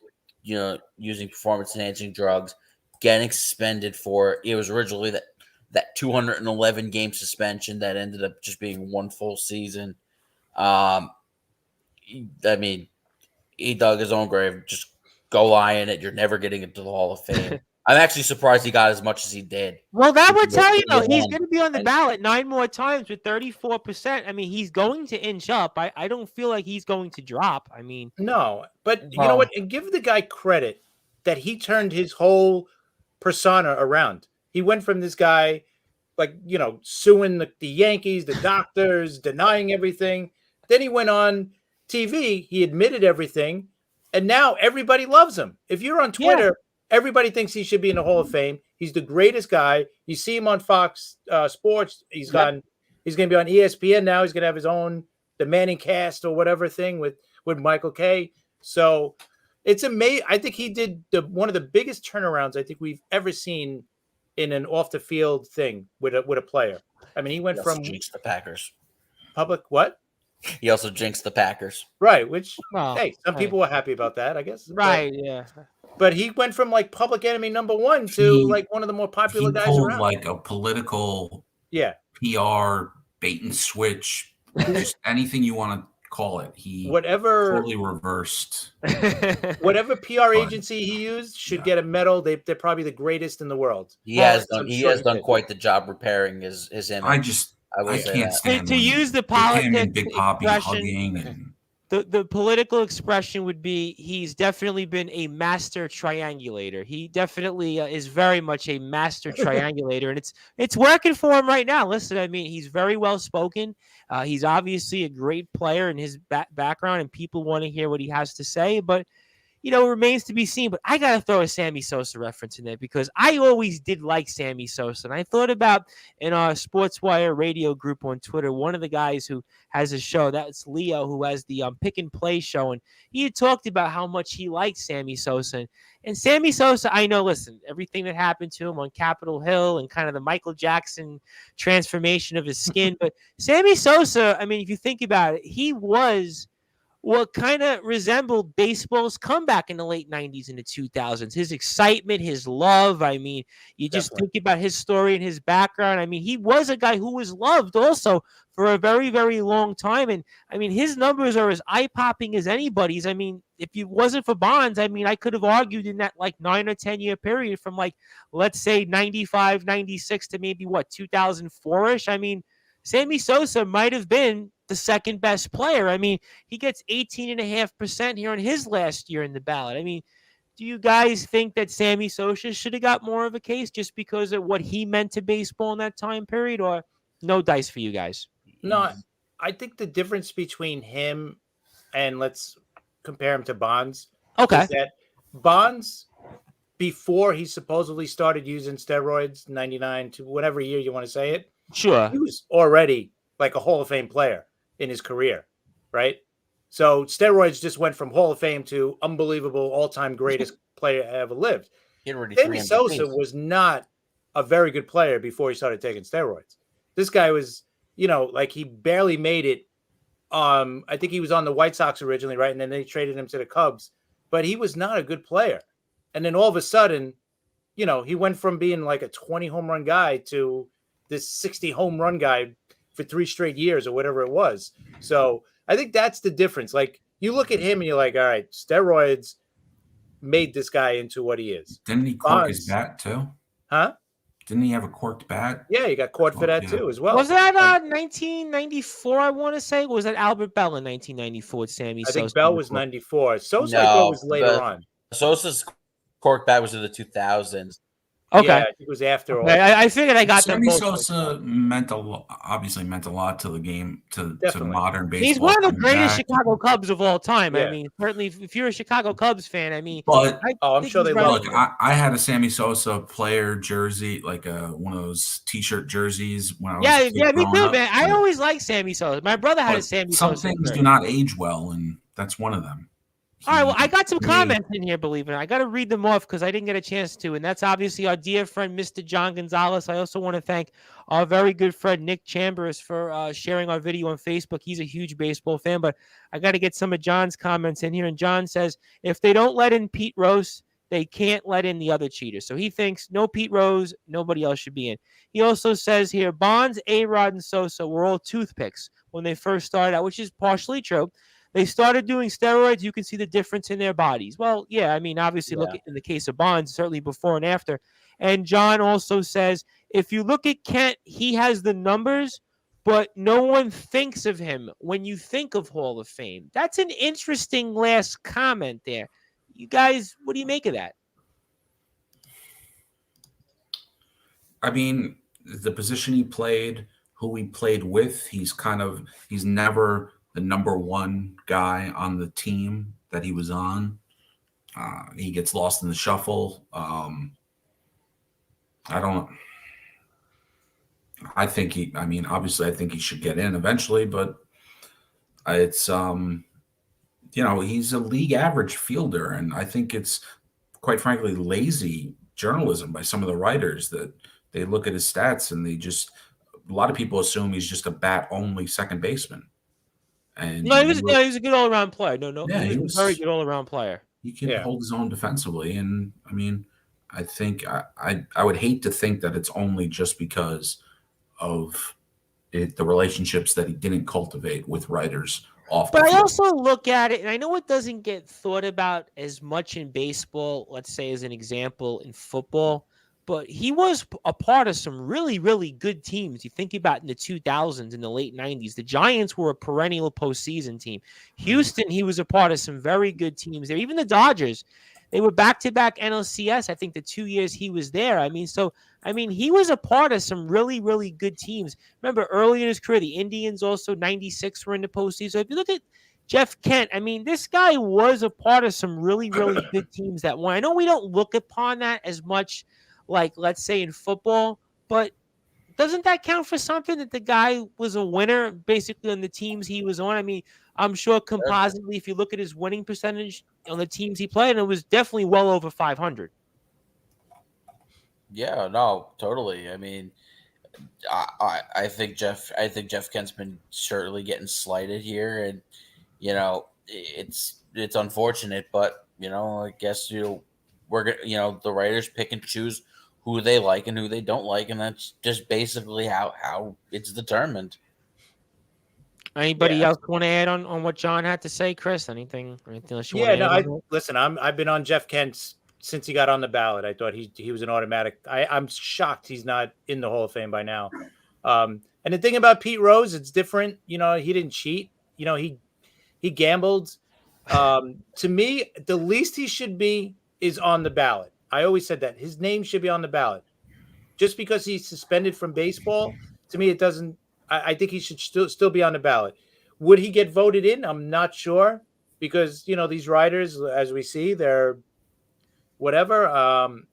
using performance-enhancing drugs, getting suspended for it was originally that 211 game suspension that ended up just being one full season. I mean, he dug his own grave. Just go lie in it. You're never getting into the Hall of Fame. I'm actually surprised he got as much as he did. Well, that would tell you, he's going to be on the ballot 9 more times with 34%. I mean, he's going to inch up. I don't feel like he's going to drop. I mean, no, but you know what? And give the guy credit that he turned his whole persona around. He went from this guy, suing the Yankees, the doctors, denying everything. Then he went on TV. He admitted everything, and now everybody loves him. If you're on Twitter, everybody thinks he should be in the Hall of Fame. He's the greatest guy. You see him on Fox Sports. He's going to be on ESPN now. He's going to have his own the Manning Cast or whatever thing with Michael Kay. So it's amazing. I think he did one of the biggest turnarounds I think we've ever seen in an off the field thing with a player. I mean, he went from jinxed the Packers. Public what? He also jinxed the Packers. Right, which some people were happy about that, I guess. Right, But he went from public enemy number one to one of the more popular guys around. Like a political PR bait and switch, just anything you want to call it. He totally reversed. Whatever PR agency he used should get a medal. They're probably the greatest in the world. He has done quite the job repairing his image. I can't stand to use the politics Big Poppy hugging and the political expression would be he's definitely been a master triangulator. He definitely is very much a master triangulator, and it's working for him right now. Listen, I mean, he's very well spoken. He's obviously a great player in his background, and people want to hear what he has to say. But it remains to be seen. But I got to throw a Sammy Sosa reference in there because I always did like Sammy Sosa. And I thought about in our Sportswire radio group on Twitter, one of the guys who has a show, that's Leo, who has the Pick and Play show. And he had talked about how much he liked Sammy Sosa. And Sammy Sosa, I know, listen, everything that happened to him on Capitol Hill and kind of the Michael Jackson transformation of his skin. But Sammy Sosa, I mean, if you think about it, he was what kind of resembled baseball's comeback in the late 90s and the 2000s. His excitement, his love. I mean, you just think about his story and his background. I mean, he was a guy who was loved also for a very, very long time. And, I mean, his numbers are as eye-popping as anybody's. I mean, if it wasn't for Bonds, I mean, I could have argued in that, 9 or 10-year period from, let's say 95, 96 to maybe, 2004-ish. I mean, Sammy Sosa might have been the second best player. I mean, he gets 18.5% here in his last year in the ballot. I mean, do you guys think that Sammy Sosa should have got more of a case just because of what he meant to baseball in that time period, or no dice for you guys? No, I think the difference between him and let's compare him to Bonds. Okay. Is that Bonds, before he supposedly started using steroids, 99 to whatever year you want to say it, Sure, he was already like a Hall of Fame player in his career, right? So steroids just went from Hall of Fame to unbelievable all-time greatest player ever lived. Sammy Sosa was not a very good player before he started taking steroids. This guy was, he barely made it. I think he was on the White Sox originally, right? And then they traded him to the Cubs, but he was not a good player. And then all of a sudden, he went from being like a 20 home run guy to this 60 home run guy for 3 straight years or whatever it was. So I think that's the difference. Like, you look at him and you're like, all right, steroids made this guy into what he is. Didn't he cork his bat too? Huh? Didn't he have a corked bat? Yeah, he got caught for that too as well. Was that 1994, I want to say? Or was that Albert Bell in 1994 with Sammy Sosa? I think Bell was 94. Sosa I thought was later on. Sosa's cork bat was in the 2000s. Okay. Yeah, I think it was after all. I figured I got them Sammy both. Sosa obviously meant a lot to the game, to modern baseball. He's one of the greatest Chicago Cubs of all time. Yeah. I mean, certainly, if you're a Chicago Cubs fan, I mean, but I'm sure they love look. I had a Sammy Sosa player jersey, like one of those T-shirt jerseys when I was a kid me growing too, up. man. I always liked Sammy Sosa. My brother had a Sammy Some Sosa. things do not age well, and that's one of them. All right, well, I got some comments in here, believe it or not. I got to read them off because I didn't get a chance to. And that's obviously our dear friend, Mr. John Gonzalez. I also want to thank our very good friend, Nick Chambers, for sharing our video on Facebook. He's a huge baseball fan, but I got to get some of John's comments in here. And John says, if they don't let in Pete Rose, they can't let in the other cheaters. So he thinks no Pete Rose, nobody else should be in. He also says here, Bonds, A-Rod, and Sosa were all toothpicks when they first started out, which is partially true. They started doing steroids. You can see the difference in their bodies. Well, yeah, I mean, obviously, look at, in the case of Bonds, certainly before and after. And John also says, if you look at Kent, he has the numbers, but no one thinks of him when you think of Hall of Fame. That's an interesting last comment there. You guys, what do you make of that? I mean, the position he played, who he played with, he's never the number one guy on the team that he was on. He gets lost in the shuffle. I think obviously I think he should get in eventually, but it's, he's a league average fielder. And I think it's quite frankly lazy journalism by some of the writers that they look at his stats and a lot of people assume he's just a bat only second baseman. And no, he was a good all-around player. Yeah, he was a very good all-around player. He can hold his own defensively, and I mean, I think I would hate to think that it's only just because of the relationships that he didn't cultivate with writers off. But I also look at it, and I know it doesn't get thought about as much in baseball. Let's say, as an example, in football, but he was a part of some really, really good teams. You think about in the 2000s, in the late 90s, the Giants were a perennial postseason team. Houston, he was a part of some very good teams there. Even the Dodgers, they were back-to-back NLCS, I think, the 2 years he was there. He was a part of some really, really good teams. Remember, early in his career, the Indians also, 96, were in the postseason. So if you look at Jeff Kent, this guy was a part of some really, really good teams that won. I know we don't look upon that as much, like, let's say, in football, but doesn't that count for something, that the guy was a winner basically on the teams he was on? I'm sure compositely, if you look at his winning percentage on the teams he played, it was definitely well over 500. Yeah, no, totally. I think Jeff Kent's been certainly getting slighted here, and it's unfortunate, but I guess we're the writers pick and choose who they like and who they don't like, and that's just basically how it's determined. Anybody else want to add on what John had to say, Chris? Anything else you want to add? Listen, I've been on Jeff Kent since he got on the ballot. I thought he was an automatic. I'm shocked he's not in the Hall of Fame by now. And the thing about Pete Rose, it's different. He didn't cheat. He gambled. To me, the least he should be is on the ballot. I always said that his name should be on the ballot. Just because he's suspended from baseball, to me, it doesn't. I think he should still be on the ballot. Would he get voted in? I'm not sure, because these writers, as we see, they're whatever. I'm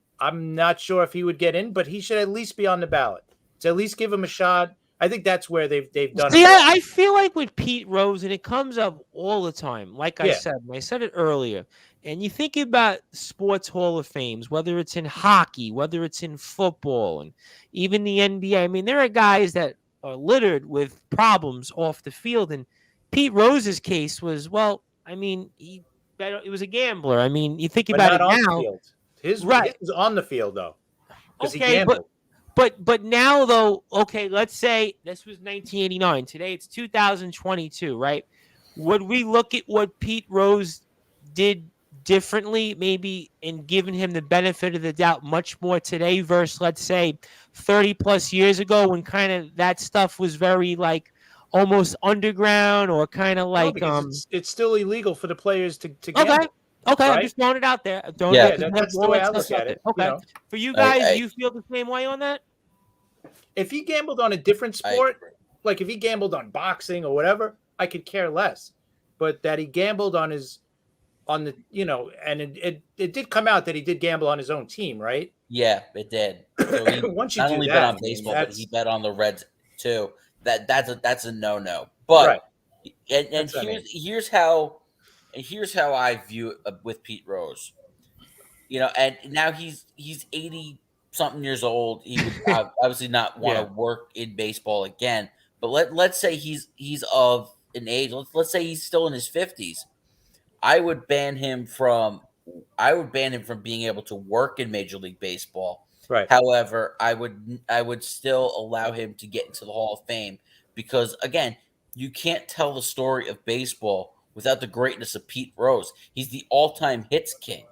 not sure if he would get in, but he should at least be on the ballot to at least give him a shot. I think that's where they've done. See, I feel like with Pete Rose, and it comes up all the time. Like I said it earlier, and you think about sports Hall of Fames, whether it's in hockey, whether it's in football, and even the NBA. There are guys that are littered with problems off the field, and Pete Rose's case was, he was a gambler. You think about it now. His was on the field though, because he gambled. But now, though, okay, let's say this was 1989. Today it's 2022, right? Would we look at what Pete Rose did differently, maybe, in giving him the benefit of the doubt much more today versus, let's say, 30 plus years ago, when kind of that stuff was very, like, almost underground, or kind of like it's still illegal for the players to gamble. Okay, right? I'm just throwing it out there. That's the way I look at it. Okay, for you guys, do you feel the same way on that? If he gambled on a different sport, like if he gambled on boxing or whatever, I could care less. But that he gambled on the and it did come out that he did gamble on his own team, right? Yeah, it did. So he Once you not do only that, bet on baseball, but he bet on the Reds too. That's a no. But here's how I view it with Pete Rose. And now he's 80 something years old. He would obviously not want to work in baseball again. But let's say he's of an age. Let's say he's still in his 50s. I would ban him from being able to work in Major League Baseball. Right. However, I would still allow him to get into the Hall of Fame, because again, you can't tell the story of baseball without the greatness of Pete Rose. He's the all-time hits king.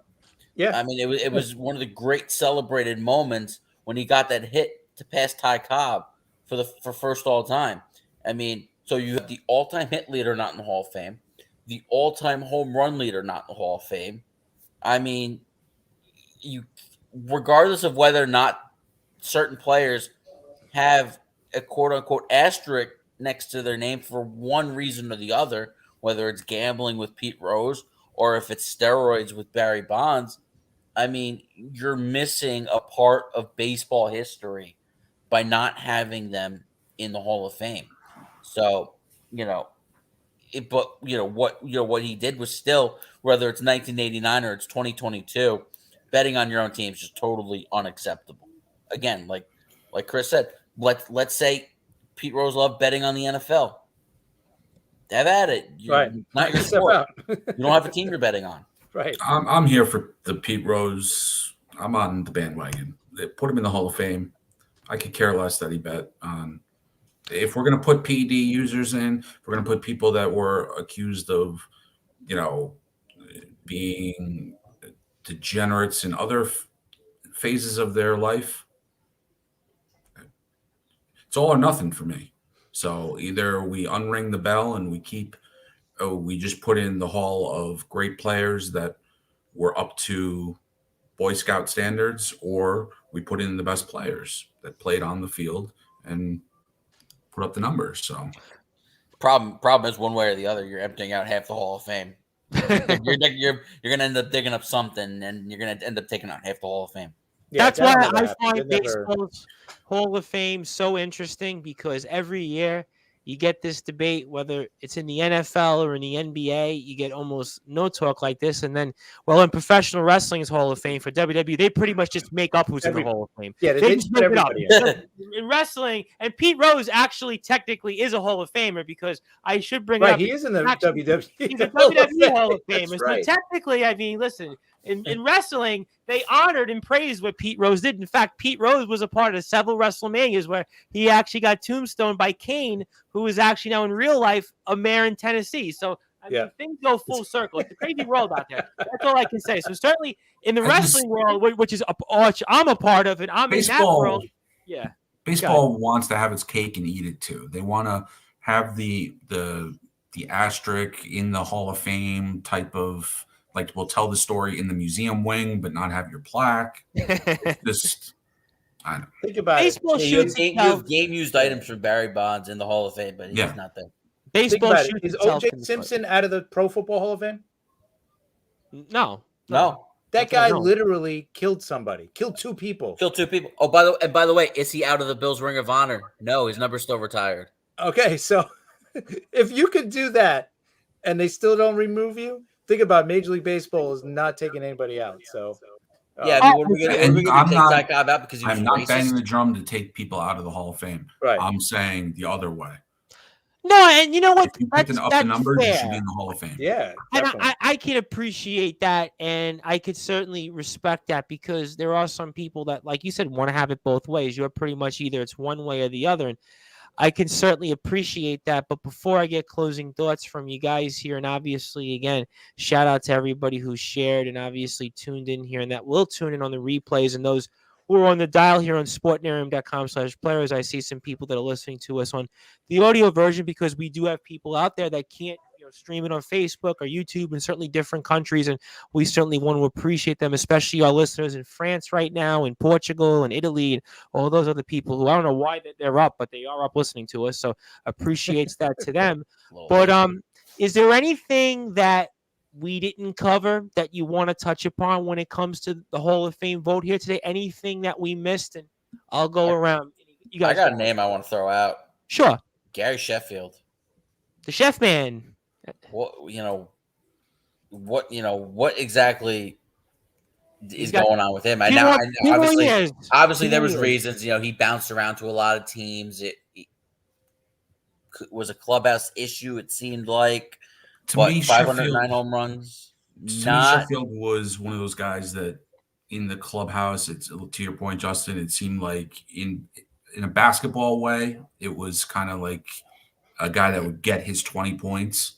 Yeah. It was one of the great celebrated moments when he got that hit to pass Ty Cobb for first all time. So you have the all-time hit leader not in the Hall of Fame, the all-time home run leader not in the Hall of Fame. You, regardless of whether or not certain players have a quote-unquote asterisk next to their name for one reason or the other, whether it's gambling with Pete Rose or if it's steroids with Barry Bonds, you're missing a part of baseball history by not having them in the Hall of Fame. So, what he did was still, whether it's 1989 or it's 2022, betting on your own team is just totally unacceptable. Again, like Chris said, let's say Pete Rose loved betting on the NFL. Have at it. Right. Not your sport. You don't have a team you're betting on. Right. I'm here for the Pete Rose. I'm on the bandwagon. They put him in the Hall of Fame. I could care less that he bet on. If we're going to put PED users in, if we're going to put people that were accused of, being degenerates in other phases of their life, it's all or nothing for me. So either we unring the bell and we just put in the hall of great players that were up to Boy Scout standards, or we put in the best players that played on the field and put up the numbers. So problem is one way or the other, you're emptying out half the Hall of Fame. You're going to end up digging up something, and you're going to end up taking out half the Hall of Fame. Yeah, That's why that never I happened. find baseball's Hall of Fame so interesting, because every year you get this debate, whether it's in the NFL or in the NBA, you get almost no talk like this. And then, well, in professional wrestling's Hall of Fame for WWE, they pretty much just make up who's in the Hall of Fame. Yeah, they just put make it up. everybody In wrestling, and Pete Rose actually technically is a Hall of Famer, because I should bring Right, up. he is in the actually, WWE. He's a WWE Hall of Famer. That's So right. technically, I mean, listen, in wrestling, they honored and praised what Pete Rose did. In fact, Pete Rose was a part of several WrestleManias where he actually got tombstoned by Kane, who is actually now in real life a mayor in Tennessee. So I mean, things go full circle. It's a crazy world out there. That's all I can say. So certainly in the wrestling world, which I'm a part of, and I'm in that world. Yeah. Baseball wants to have its cake and eat it too. They want to have the asterisk in the Hall of Fame type of, like, we'll tell the story in the museum wing, but not have your plaque. Just, I don't think about baseball it. You have game-used items from Barry Bonds in the Hall of Fame, but he's not there. Baseball is O.J. Simpson out of the Pro Football Hall of Fame? No. That guy literally killed somebody. Killed two people. Oh, by the way, is he out of the Bills Ring of Honor? No, his number's still retired. Okay, so if you could do that and they still don't remove you, think about Major League Baseball is not taking anybody out. So yeah, I mean, what are we going to take that guy out because he was I'm not racist? banging the drum to take people out of the Hall of Fame. Right. I'm saying the other way. No, and you know what? If you pick up the numbers, you should be in the Hall of Fame. Yeah, and I can appreciate that, and I could certainly respect that, because there are some people that, like you said, want to have it both ways. You're pretty much either it's one way or the other, and I can certainly appreciate that. But before I get closing thoughts from you guys here, and obviously, again, shout out to everybody who shared and obviously tuned in here and that will tune in on the replays, and those who are on the dial here on sportnarium.com/players. I see some people that are listening to us on the audio version, because we do have people out there that can't stream it on Facebook or YouTube in certainly different countries, and we certainly want to appreciate them, especially our listeners in France right now, in Portugal and Italy, and all those other people who I don't know why they're up, but they are up listening to us, so appreciates that to them. But is there anything that we didn't cover that you want to touch upon when it comes to the Hall of Fame vote here today? Anything that we missed? And I'll go around. You guys, I got a name I want to throw out. Sure. Gary Sheffield, the Chef Man. What exactly is going on with him? Obviously there was reasons. He bounced around to a lot of teams. It was a clubhouse issue, it seemed like. To me, 509 home runs. Sheffield was one of those guys that in the clubhouse, it's, to your point, Justin, it seemed like in a basketball way, it was kind of like a guy that would get his 20 points,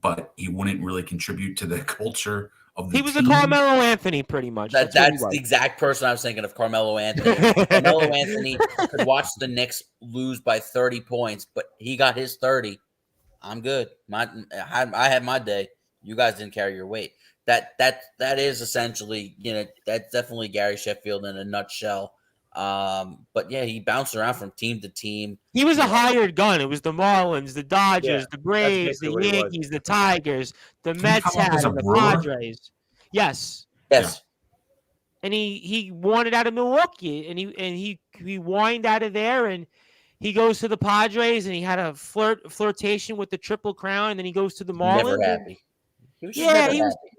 but he wouldn't really contribute to the culture of the team. He was a Carmelo Anthony, pretty much. That's the exact person I was thinking of, Carmelo Anthony. Carmelo Anthony could watch the Knicks lose by 30 points, but he got his 30. I'm good. I had my day. You guys didn't carry your weight. That is essentially, that's definitely Gary Sheffield in a nutshell. But yeah, he bounced around from team to team. He was a hired gun. It was the Marlins, the Dodgers, the Braves, the Yankees, the Tigers, the Mets, the Padres. Yes. Yeah. And he wanted out of Milwaukee, and he whined out of there, and he goes to the Padres, and he had a flirtation with the Triple Crown, and then he goes to the Marlins. Never happy.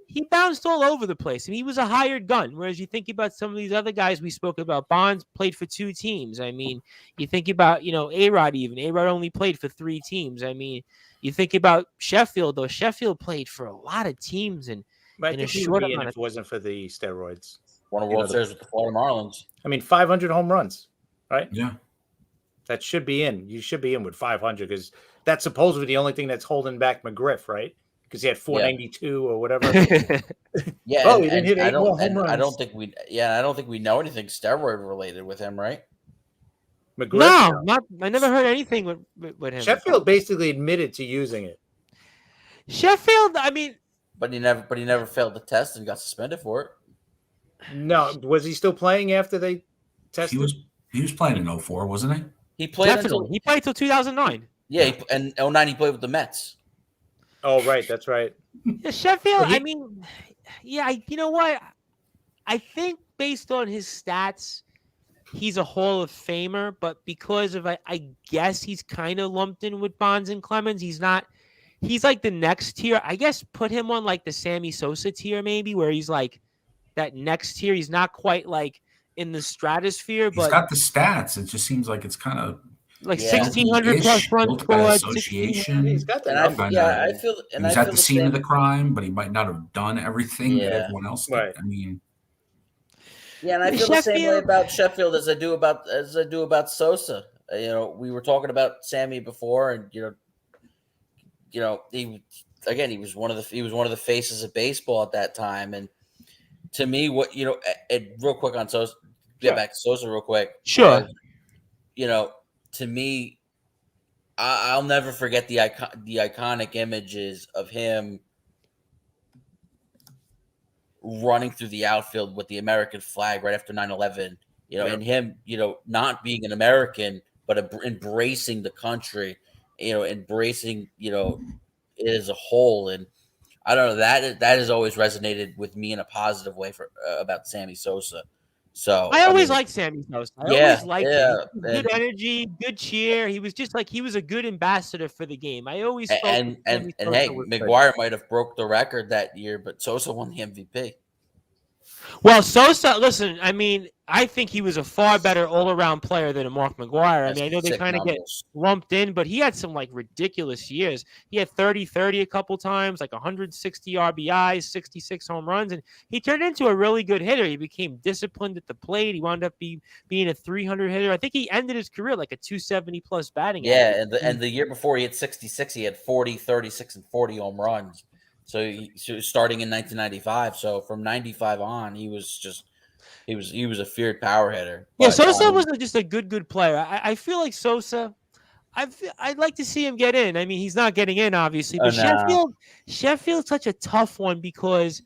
He bounced all over the place. I mean, he was a hired gun. Whereas you think about some of these other guys we spoke about, Bonds played for 2 teams. I mean, you think about, A-Rod even. A-Rod only played for 3 teams. I mean, you think about Sheffield, though. Sheffield played for a lot of teams in a short amount of time. If it wasn't for the steroids. Won a World Series with the Florida Marlins. I mean, 500 home runs, right? Yeah. That should be in. You should be in with 500, because that's supposedly the only thing that's holding back McGriff, right? because he had 492 or whatever. Yeah. Oh, he didn't hit 8 more home and runs. I don't think we know anything steroid related with him, right? McGriff, No, I never heard anything with him. Sheffield basically admitted to using it. Sheffield, I mean, But he never failed the test and got suspended for it. No, was he still playing after they tested? He was playing in 04, wasn't he? He played definitely. He played till 2009. Yeah, and 09 he played with the Mets. Oh, right, that's right. Yeah, Sheffield, I mean, yeah, you know what? I think based on his stats, he's a Hall of Famer, but because of, I guess he's kind of lumped in with Bonds and Clemens. He's like the next tier. I guess put him on like the Sammy Sosa tier maybe, where he's like that next tier. He's not quite like in the stratosphere, but he's got the stats. It just seems like it's kind of like 1,600 plus runs scored. Association. He's got the And numbers. I feel. And he was I at feel the scene of the crime, but he might not have done everything that everyone else did. Right. I mean, yeah, and I feel the same way about Sheffield as I do about Sosa. You know, we were talking about Sammy before, and he was one of the faces of baseball at that time. And to me, and real quick on Sosa, get back to Sosa real quick. Sure. To me, I'll never forget the iconic images of him running through the outfield with the American flag right after 9/11. And him, not being an American, but embracing the country, embracing, it as a whole. And I don't know, that has always resonated with me in a positive way about Sammy Sosa. So I always liked Sammy Sosa. I always liked him. Good energy, good cheer. He was just like, he was a good ambassador for the game. I always felt and hey, McGuire might have broke the record that year, but Sosa won the MVP. Well, Sosa, listen, I mean, I think he was a far better all-around player than a Mark McGuire. I mean, I know they kind of get lumped in, but he had some, like, ridiculous years. He had 30-30 a couple times, like 160 RBIs, 66 home runs, and he turned into a really good hitter. He became disciplined at the plate. He wound up being a 300 hitter. I think he ended his career like a 270-plus batting average. Yeah, and the year before he had 66, he had 40, 36, and 40 home runs. So starting in 1995, so from 95 on, he was a feared power hitter. Yeah, Sosa was just a good player. I feel like Sosa, I'd like to see him get in. I mean, he's not getting in, obviously, but Sheffield's such a tough one because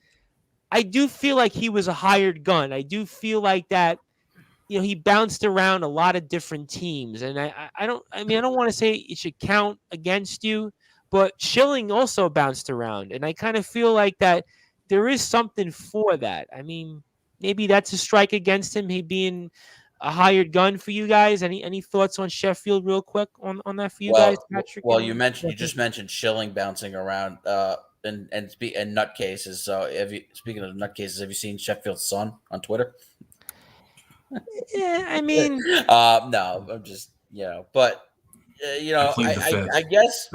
I do feel like he was a hired gun. I do feel like that, he bounced around a lot of different teams, and I don't want to say it should count against you. But Schilling also bounced around, and I kind of feel like that there is something for that. I mean, maybe that's a strike against him, he being a hired gun for you guys. Any thoughts on Sheffield real quick on that for you guys, Patrick? Well, you just mentioned Schilling bouncing around and nutcases. So speaking of nutcases, have you seen Sheffield's son on Twitter? Yeah, I mean, no, I'm just but. I guess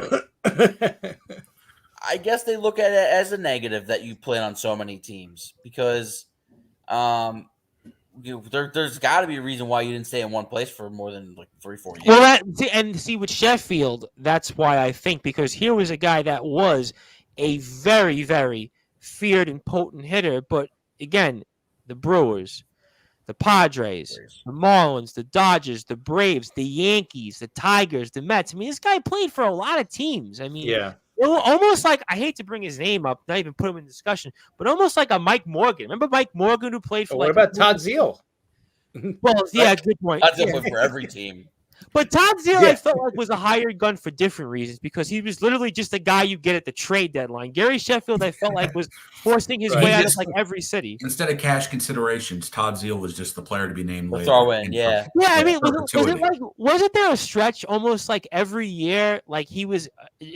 I guess they look at it as a negative that you play on so many teams because there's got to be a reason why you didn't stay in one place for more than like 3-4 years. Well, see with Sheffield, that's why I think, because here was a guy that was a very, very feared and potent hitter, but again, the Brewers, the Padres, the Marlins, the Dodgers, the Braves, the Yankees, the Tigers, the Mets. I mean, this guy played for a lot of teams. I mean, almost like, I hate to bring his name up, not even put him in discussion, but almost like a Mike Morgan. Remember Mike Morgan who played for what about Todd Zeal? Well, yeah, good point. Todd Zeal played for every team. But Todd Zeal, I felt like, was a hired gun for different reasons because he was literally just a guy you get at the trade deadline. Gary Sheffield, I felt like, was forcing his way out of like every city. Instead of cash considerations, Todd Zeal was just the player to be named later. Throw in, yeah. Yeah, I mean, wasn't there a stretch almost like every year, like he was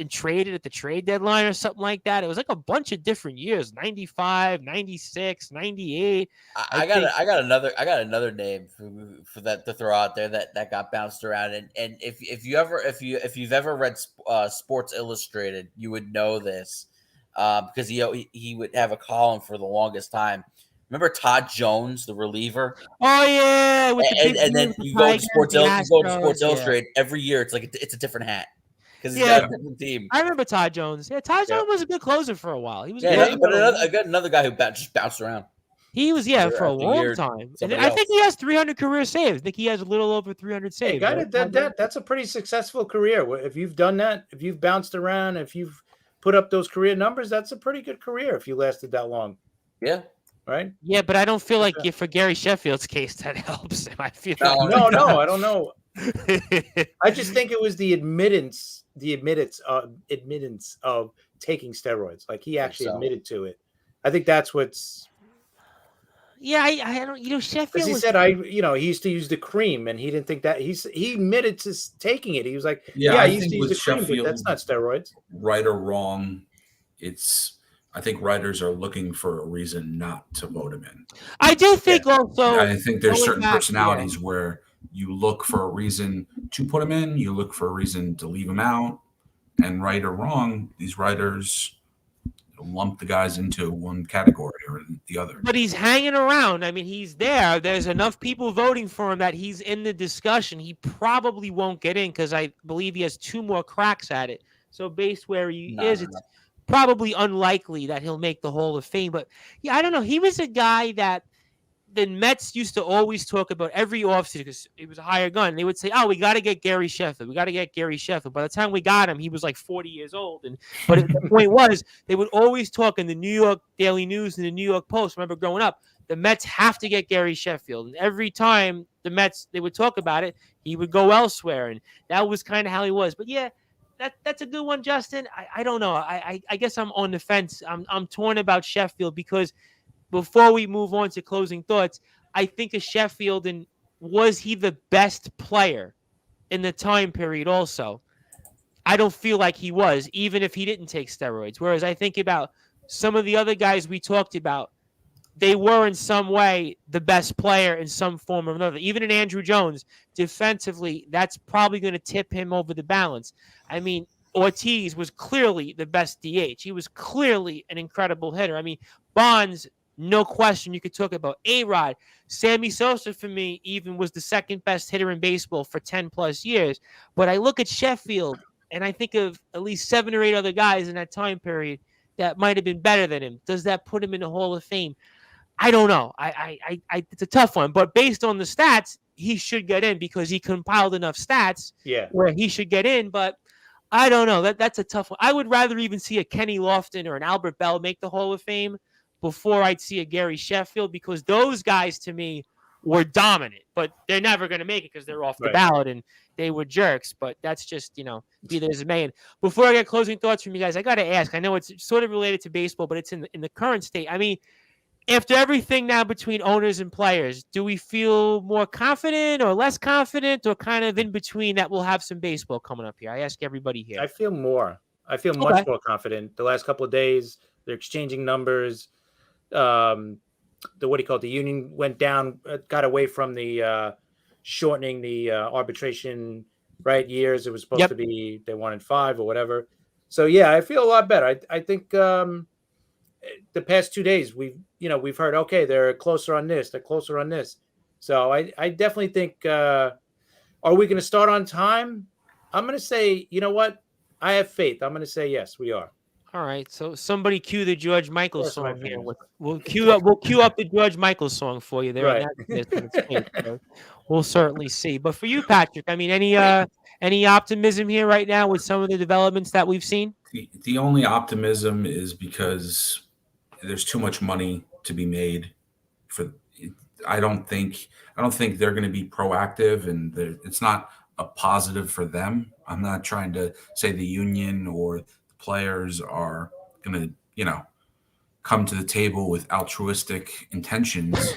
traded at the trade deadline or something like that? It was like a bunch of different years, 95, 96, 98. I got another name for that to throw out there that got bounced around. And if you've ever read Sports Illustrated, you would know this because he would have a column for the longest time. Remember Todd Jones, the reliever? Oh yeah, and then you go to Sports Illustrated every year. It's like it's a different hat. because he's Yeah. got a different team. I remember Todd Jones. Yeah, Todd Yep. Jones was a good closer for a while. He was Yeah, good. but I got another guy who just bounced around. He was, for Year a after long year, time. And somebody I think else. he has 300 career saves. I think he has a little over 300 saves. Hey, got it. That's a pretty successful career. If you've done that, if you've bounced around, if you've put up those career numbers, that's a pretty good career if you lasted that long. Yeah. Right? Yeah, but I don't feel like for Gary Sheffield's case that helps him. I feel No, I don't know. I just think it was the admittance of taking steroids. Like he actually admitted to it. I think that's what's. Yeah, I don't. Sheffield. Because he said he used to use the cream, and he didn't think that he admitted to taking it. He was like, I used to use the cream, but that's not steroids. Right or wrong, I think writers are looking for a reason not to vote him in. I do think also. I think there's certain personalities where you look for a reason to put him in, you look for a reason to leave him out, and right or wrong, these writers lump the guys into one category or the other. But he's hanging around. I mean, he's there. There's enough people voting for him that he's in the discussion. He probably won't get in because I believe he has 2 more cracks at it. So based where he is, it's probably unlikely that he'll make the Hall of Fame. But yeah, I don't know. He was a guy that the Mets used to always talk about every offseason because he was a hired gun. They would say, "Oh, we got to get Gary Sheffield. We got to get Gary Sheffield." By the time we got him, he was like 40 years old. But the point was, they would always talk in the New York Daily News and the New York Post. Remember growing up, the Mets have to get Gary Sheffield. And every time the Mets, they would talk about it, he would go elsewhere. And that was kind of how he was. But yeah, that's a good one, Justin. I don't know. I guess I'm on the fence. I'm torn about Sheffield because before we move on to closing thoughts, I think of Sheffield and was he the best player in the time period also? I don't feel like he was, even if he didn't take steroids. Whereas I think about some of the other guys we talked about, they were in some way the best player in some form or another. Even in Andrew Jones, defensively, that's probably going to tip him over the balance. I mean, Ortiz was clearly the best DH. He was clearly an incredible hitter. I mean, Bonds, no question. You could talk about A-Rod. Sammy Sosa, for me, even was the second best hitter in baseball for 10 plus years. But I look at Sheffield and I think of at least 7 or 8 other guys in that time period that might have been better than him. Does that put him in the Hall of Fame? I don't know. It's a tough one. But based on the stats, he should get in because he compiled enough stats where he should get in. But I don't know. That's a tough one. I would rather even see a Kenny Lofton or an Albert Bell make the Hall of Fame before I'd see a Gary Sheffield because those guys to me were dominant, but they're never going to make it because they're off the ballot and they were jerks. But that's just, be there as it may. And before I get closing thoughts from you guys, I got to ask, I know it's sort of related to baseball, but it's in the current state. I mean, after everything now between owners and players, do we feel more confident or less confident or kind of in between that we'll have some baseball coming up here? I ask everybody here. I feel much more confident. The last couple of days, they're exchanging numbers. The union went down, got away from the shortening the arbitration years. It was supposed to be they wanted 5 or whatever. So yeah, I feel a lot better. I think the past 2 days we've heard they're closer on this, they're closer on this. So I definitely think are we going to start on time? I'm going to say, you know what? I have faith. I'm going to say yes, we are. All right, so somebody cue the George Michael song here. We'll cue up the George Michael song for you there. Right. We'll certainly see. But for you, Patrick, I mean, any optimism here right now with some of the developments that we've seen? The only optimism is because there's too much money to be made. I don't think they're going to be proactive, and it's not a positive for them. I'm not trying to say the union or players are going to, come to the table with altruistic intentions.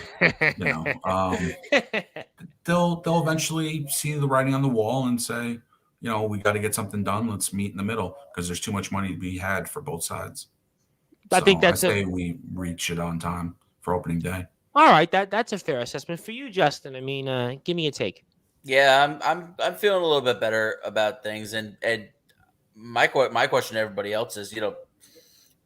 They'll eventually see the writing on the wall and say, we got to get something done. Let's meet in the middle because there's too much money to be had for both sides. I think I say we reach it on time for opening day. All right, that's a fair assessment for you, Justin. I mean, give me a take. Yeah, I'm feeling a little bit better about things, and my question to everybody else is,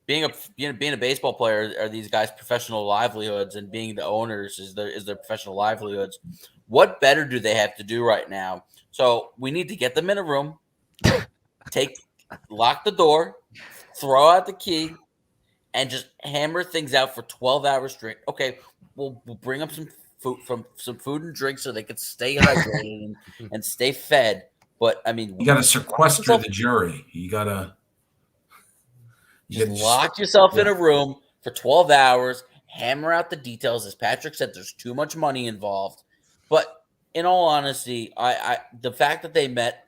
being a baseball player, are these guys' professional livelihoods, and being the owners is their professional livelihoods? What better do they have to do right now? So we need to get them in a room, lock the door, throw out the key, and just hammer things out for 12 hours straight. Okay, we'll bring up some food and drink so they can stay hydrated and stay fed. But I mean, You got to sequester the jury. You got to lock yourself in a room for 12 hours, hammer out the details. As Patrick said, there's too much money involved. But in all honesty, I the fact that they met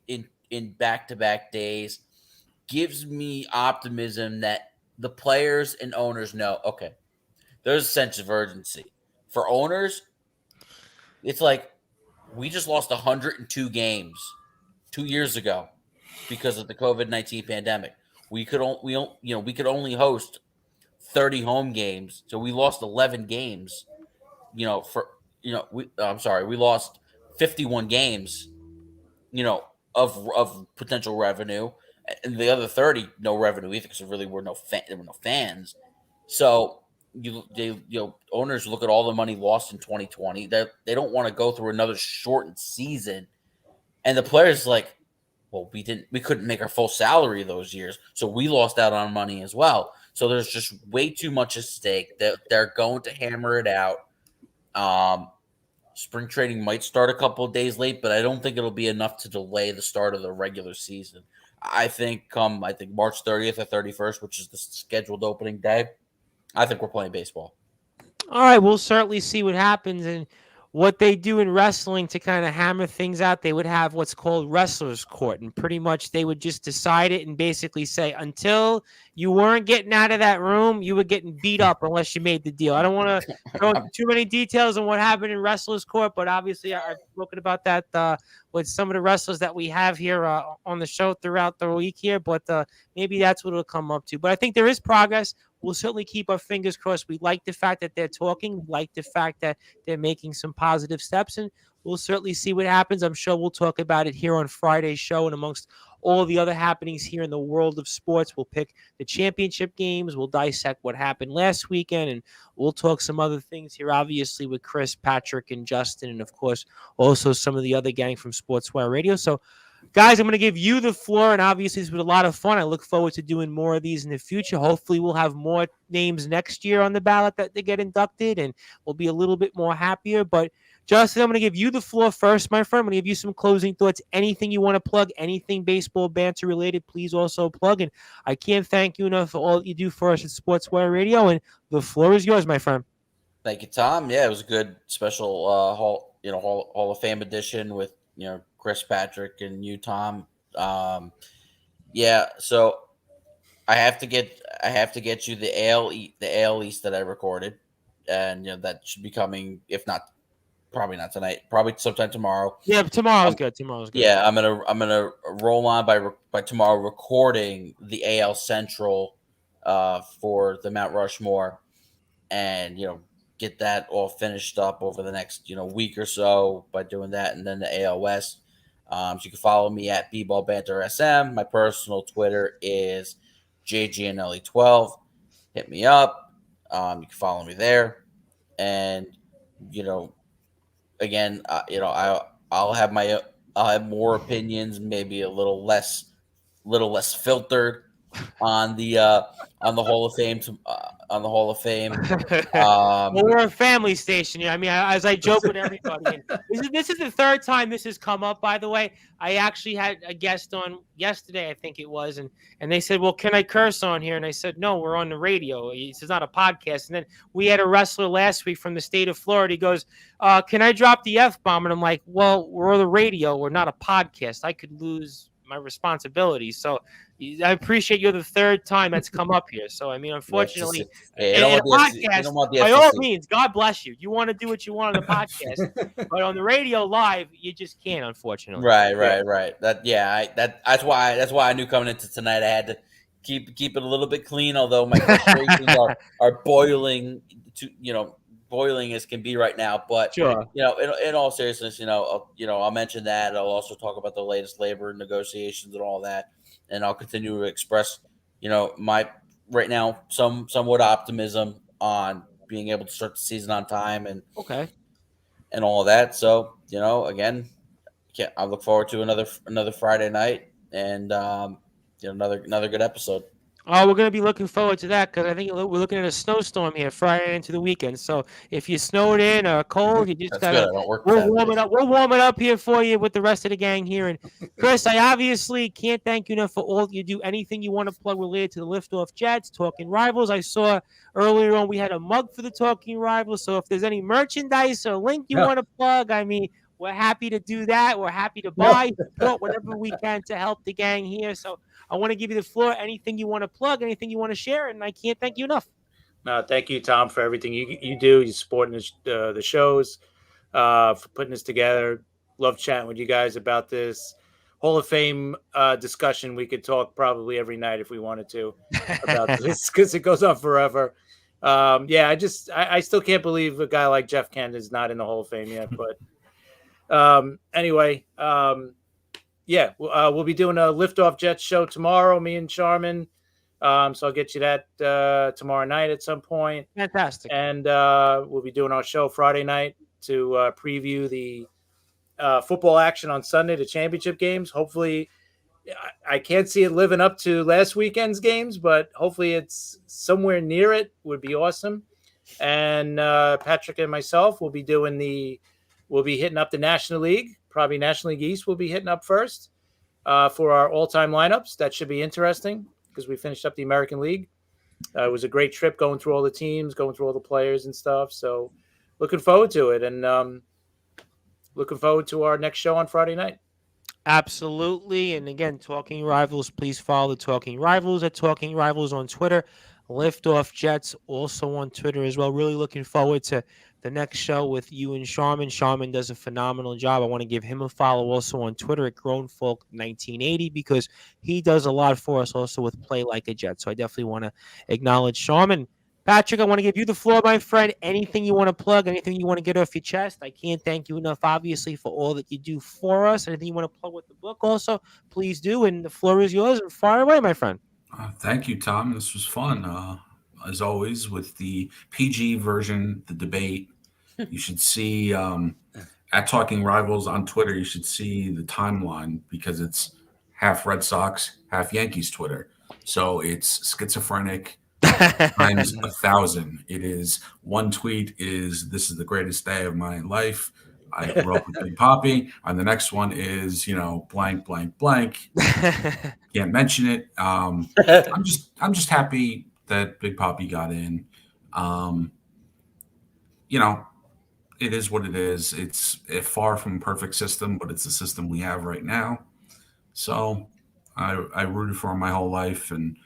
in back-to-back days gives me optimism that the players and owners know, okay, there's a sense of urgency. For owners, it's like we just lost 102 games 2 years ago because of the COVID-19 pandemic. We could only host 30 home games, so we lost 11 games. We lost 51 games. Of potential revenue, and the other 30 no revenue either because there were no fans. So owners look at all the money lost in 2020. They don't want to go through another shortened season, and the players like, well, we couldn't make our full salary those years, so we lost out on money as well. So there's just way too much at stake. They're going to hammer it out. Spring training might start a couple of days late, but I don't think it'll be enough to delay the start of the regular season. I think March 30th or 31st, which is the scheduled opening day, I think we're playing baseball. All right, we'll certainly see what happens. And what they do in wrestling to kind of hammer things out, they would have what's called wrestler's court. And pretty much they would just decide it and basically say, until you weren't getting out of that room, you were getting beat up unless you made the deal. I don't want to go into too many details on what happened in wrestler's court, but obviously I've spoken about that with some of the wrestlers that we have here on the show throughout the week here. But maybe that's what it'll come up to. But I think there is progress. We'll certainly keep our fingers crossed. We like the fact that they're talking. We like the fact that they're making some positive steps, and we'll certainly see what happens. I'm sure we'll talk about it here on Friday's show, and amongst all the other happenings here in the world of sports, we'll pick the championship games. We'll dissect what happened last weekend, and we'll talk some other things here, obviously, with Chris, Patrick, and Justin, and, of course, also some of the other gang from Sportswire Radio. So, guys, I'm going to give you the floor, and obviously this was a lot of fun. I look forward to doing more of these in the future. Hopefully we'll have more names next year on the ballot that they get inducted, and we'll be a little bit more happier. But, Justin, I'm going to give you the floor first, my friend. I'm going to give you some closing thoughts. Anything you want to plug, anything baseball banter related, please also plug. And I can't thank you enough for all that you do for us at Sportswire Radio, and the floor is yours, my friend. Thank you, Tom. Yeah, it was a good special Hall of Fame edition with Chris, Patrick, and you, Tom. So I have to get you the AL East that I recorded, and that should be coming. If not, probably not tonight. Probably sometime tomorrow. Yeah, tomorrow's good. Tomorrow's good. Yeah, I'm gonna roll on by tomorrow recording the AL Central for the Mount Rushmore, and get that all finished up over the next week or so by doing that, and then the AL West. So you can follow me at bballbantersm. My personal Twitter is jgianelli12. Hit me up. You can follow me there, and again, I'll have more opinions, maybe a little less filtered on the Hall of Fame. On the Hall of Fame. Well, we're a family station. I mean, as I joke with everybody, this is the third time this has come up, by the way. I actually had a guest on yesterday, I think it was, and they said, well, can I curse on here? And I said, no, we're on the radio. It's not a podcast. And then we had a wrestler last week from the state of Florida. He goes, can I drop the F-bomb? And I'm like, well, we're on the radio. We're not a podcast. I could lose my responsibilities. So I appreciate you're the third time that's come up here. So, I mean, unfortunately, in a podcast, by all means, God bless you. You want to do what you want on the podcast, but on the radio live, you just can't, unfortunately. Right. That's why I knew coming into tonight I had to keep it a little bit clean, although my frustrations are boiling as can be right now. But sure. In all seriousness, I'll mention that. I'll also talk about the latest labor negotiations and all that, and I'll continue to express, my right now somewhat optimism on being able to start the season on time and all of that. So again, I look forward to another Friday night, and another good episode. Oh, we're going to be looking forward to that because I think we're looking at a snowstorm here Friday into the weekend. So if you snowed in or cold, you just That's got good. to. I don't work We'll warm Saturdays. it up. We'll warm it up here for you with the rest of the gang here. And Chris, I obviously can't thank you enough for all you do. Anything you want to plug related to the Liftoff Jets, Talking Rivals. I saw earlier on we had a mug for the Talking Rivals. So if there's any merchandise or link you No. want to plug, I mean, we're happy to do that. We're happy to No. buy, support whatever we can to help the gang here. So I want to give you the floor. Anything you want to plug, anything you want to share, and I can't thank you enough. No, thank you, Tom, for everything you do. You're supporting the shows, for putting this together. Love chatting with you guys about this Hall of Fame discussion. We could talk probably every night if we wanted to about this because it goes on forever. I still can't believe a guy like Jeff Kent is not in the Hall of Fame yet. But anyway, we'll be doing a Liftoff Jets show tomorrow, me and Charmin. So I'll get you that tomorrow night at some point. Fantastic. And we'll be doing our show Friday night to preview the football action on Sunday, the championship games. Hopefully, I can't see it living up to last weekend's games, but hopefully it's somewhere near it. Would be awesome. And Patrick and myself will be hitting up the National League. Probably National League East will be hitting up first for our all-time lineups. That should be interesting because we finished up the American League. It was a great trip going through all the teams, going through all the players and stuff. So looking forward to it, and looking forward to our next show on Friday night. Absolutely. And again, Talking Rivals, please follow the Talking Rivals at Talking Rivals on Twitter. Liftoff Jets also on Twitter as well. Really looking forward to the next show with you and Sharman. Sharman does a phenomenal job. I want to give him a follow also on Twitter at GrownFolk1980 because he does a lot for us also with Play Like a Jet. So I definitely want to acknowledge Sharman. Patrick, I want to give you the floor, my friend. Anything you want to plug, anything you want to get off your chest. I can't thank you enough, obviously, for all that you do for us. Anything you want to plug with the book also, please do. And the floor is yours. Fire away, my friend. Thank you, Tom. This was fun. As always, with the PG version, the debate, you should see at Talking Rivals on Twitter, you should see the timeline because it's half Red Sox, half Yankees Twitter. So it's schizophrenic times 1,000. It is one tweet is "This is the greatest day of my life. I grew up with Big Papi," and the next one is blank blank blank. Can't mention it. I'm just happy that Big Papi got in. It is what it is. It's a far from a perfect system, but it's the system we have right now. So I rooted for him my whole life, and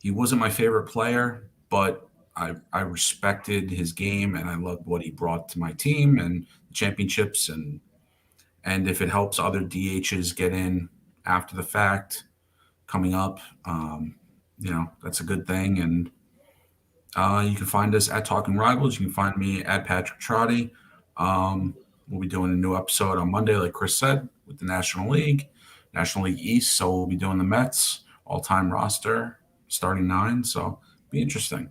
he wasn't my favorite player, but I respected his game, and I loved what he brought to my team and championships. And if it helps other DHs get in after the fact coming up, that's a good thing. And you can find us at Talking Rivals. You can find me at Patrick Trotty. We'll be doing a new episode on Monday, like Chris said, with the National League East. So we'll be doing the Mets all-time roster, starting 9. So be interesting.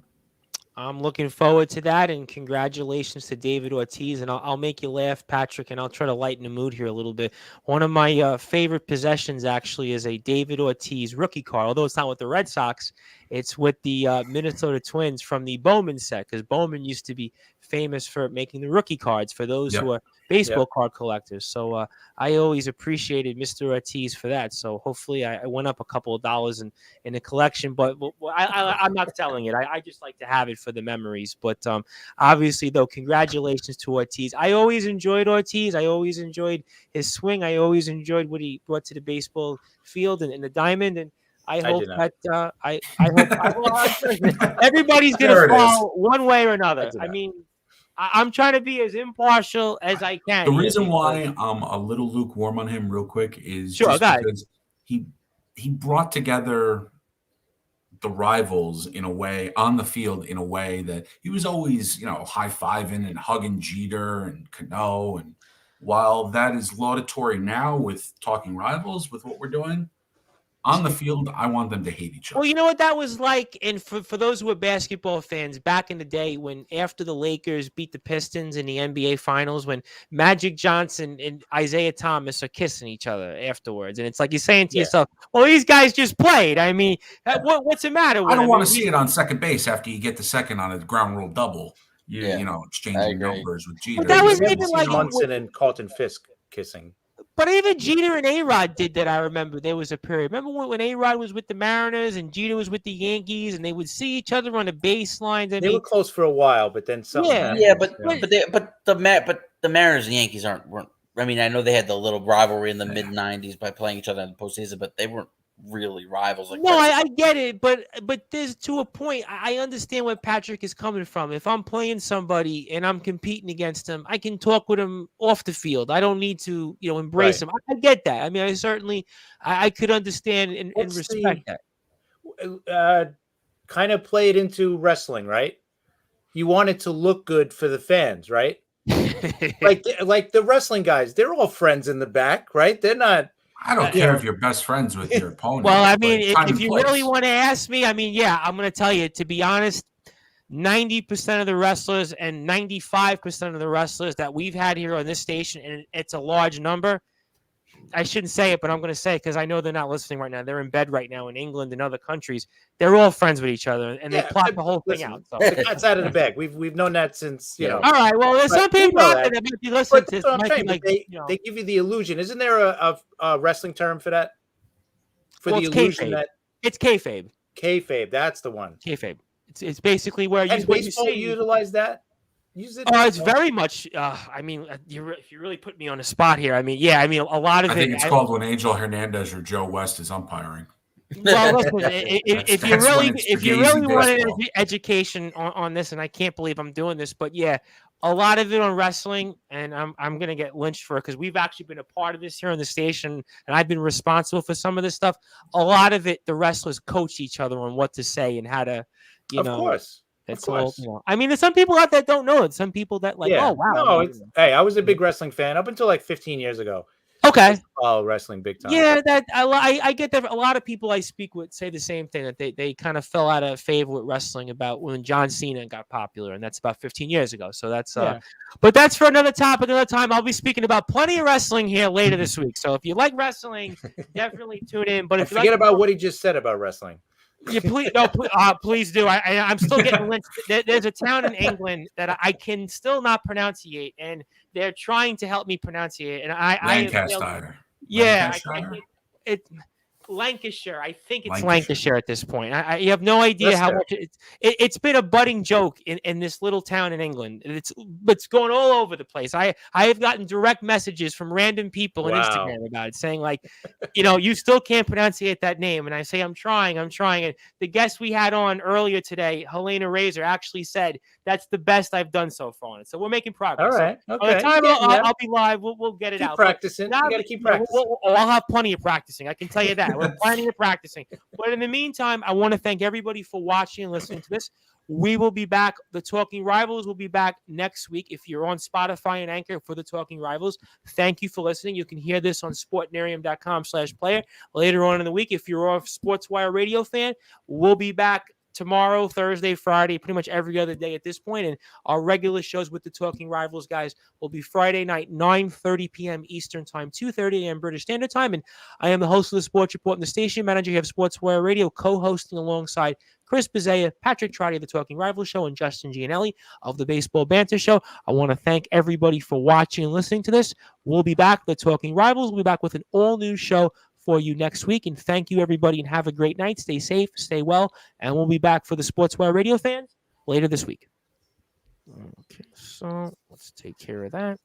I'm looking forward to that, and congratulations to David Ortiz. And I'll make you laugh, Patrick, and I'll try to lighten the mood here a little bit. One of my favorite possessions actually is a David Ortiz rookie card, although it's not with the Red Sox. It's with the Minnesota Twins from the Bowman set, because Bowman used to be famous for making the rookie cards for those who are baseball card collectors. So I always appreciated Mr. Ortiz for that. So hopefully I went up a couple of dollars in the collection, but I'm not selling it. I just like to have it for the memories. But obviously, though, congratulations to Ortiz. I always enjoyed Ortiz. I always enjoyed his swing. I always enjoyed what he brought to the baseball field and the diamond. And I hope that I hope everybody's going to fall one way or another. I mean, I'm trying to be as impartial as I can. The reason why I'm a little lukewarm on him real quick is because he brought together the rivals in a way on the field in a way that he was always, high-fiving and hugging Jeter and Cano. And while that is laudatory now with Talking Rivals with what we're doing, On the field, I want them to hate each other. Well, you know what that was like, and for those who are basketball fans, back in the day when after the Lakers beat the Pistons in the NBA Finals, when Magic Johnson and Isaiah Thomas are kissing each other afterwards, and it's like you're saying to yourself, "Well, these guys just played." I mean, what's the matter with I don't want them? to see it on second base after you get the second on a ground rule double. You know, exchanging numbers with Jeter. But that was Never even seen like Munson and Carlton Fisk kissing. But even Jeter and A-Rod did that. I remember there was a period. Remember when A-Rod was with the Mariners and Jeter was with the Yankees, and they would see each other on the baselines. They were close for a while, but then something. Yeah, but the Mariners and Yankees weren't. I mean, I know they had the little rivalry in the mid '90s by playing each other in the postseason, but they weren't really rivals. Like no, I get it, but there's to a point. I understand where Patrick is coming from. If I'm playing somebody and I'm competing against them, I can talk with them off the field. I don't need to, embrace them. I get that. I mean, I certainly, I could understand and respect that. Kind of play it into wrestling, right? You want it to look good for the fans, right? like the wrestling guys, they're all friends in the back, right? They're not. I don't care if you're best friends with your opponent. Well, I mean, if you really want to ask me, I mean, yeah, I'm going to tell you, to be honest, 90% of the wrestlers and 95% of the wrestlers that we've had here on this station, and it's a large number. I shouldn't say it, but I'm going to say it because I know they're not listening right now. They're in bed right now in England and other countries. They're all friends with each other, and they plot the whole thing out. So. The cat's out of the bag. We've known that since, All right. Well, there's some people out there that might be listening to this. They give you the illusion. Isn't there a wrestling term for that? For the illusion that it's kayfabe. Kayfabe. That's the one. Kayfabe. It's basically where baseball utilize that. Use it. Oh, it's very much. I mean, if you really put me on the spot here, I mean, yeah, I mean, a lot of it. I think it's called when Angel Hernandez or Joe West is umpiring. Well, listen, if you really wanted an education on this, and I can't believe I'm doing this, but yeah, a lot of it on wrestling, and I'm gonna get lynched for it because we've actually been a part of this here on the station, and I've been responsible for some of this stuff. A lot of it, the wrestlers coach each other on what to say and how to, Of course. That's all. I mean, there's some people out there that don't know it. Some people that oh wow. No, hey, I was a big wrestling fan up until like 15 years ago. Okay. Oh, wrestling big time. Yeah, that I get that. A lot of people I speak with say the same thing, that they kind of fell out of favor with wrestling about when John Cena got popular, and that's about 15 years ago. So that's but that's for another topic, another time. I'll be speaking about plenty of wrestling here later this week. So if you like wrestling, definitely tune in. But if you forget about what he just said about wrestling. Yeah, please do. I'm still getting lynched. There's a town in England that I can still not pronunciate, and they're trying to help me pronunciate. And Lancashire. Lancashire. I think it's Lancashire at this point. You have no idea how much it's been a budding joke in this little town in England. It's going all over the place. I have gotten direct messages from random people on Instagram about it, saying like, you still can't pronunciate that name. And I say, I'm trying. And the guest we had on earlier today, Helena Razor, actually said that's the best I've done so far on it. So we're making progress. All right. So by the time I'll be live, we'll get it keep out. Practicing. You got to keep practicing. I'll have plenty of practicing. I can tell you that. We're planning and practicing. But in the meantime, I want to thank everybody for watching and listening to this. We will be back. The Talking Rivals will be back next week. If you're on Spotify and Anchor for the Talking Rivals, thank you for listening. You can hear this on sportnarium.com/player later on in the week. If you're a Sportswire radio fan, we'll be back tomorrow, Thursday, Friday, pretty much every other day at this point. And our regular shows with the Talking Rivals guys will be Friday night, 9:30 p.m. Eastern Time, 2:30 a.m. British Standard Time. And I am the host of the Sports Report and the station manager here of Sportswire Radio, co-hosting alongside Chris Bezea, Patrick Trotty of the Talking Rivals Show, and Justin Gianelli of the Baseball Banter Show. I want to thank everybody for watching and listening to this. We'll be back. The Talking Rivals will be back with an all-new show for you next week. And thank you, everybody, and have a great night. Stay safe, stay well, and we'll be back for the Sportswire Radio fans later this week. Okay, so let's take care of that.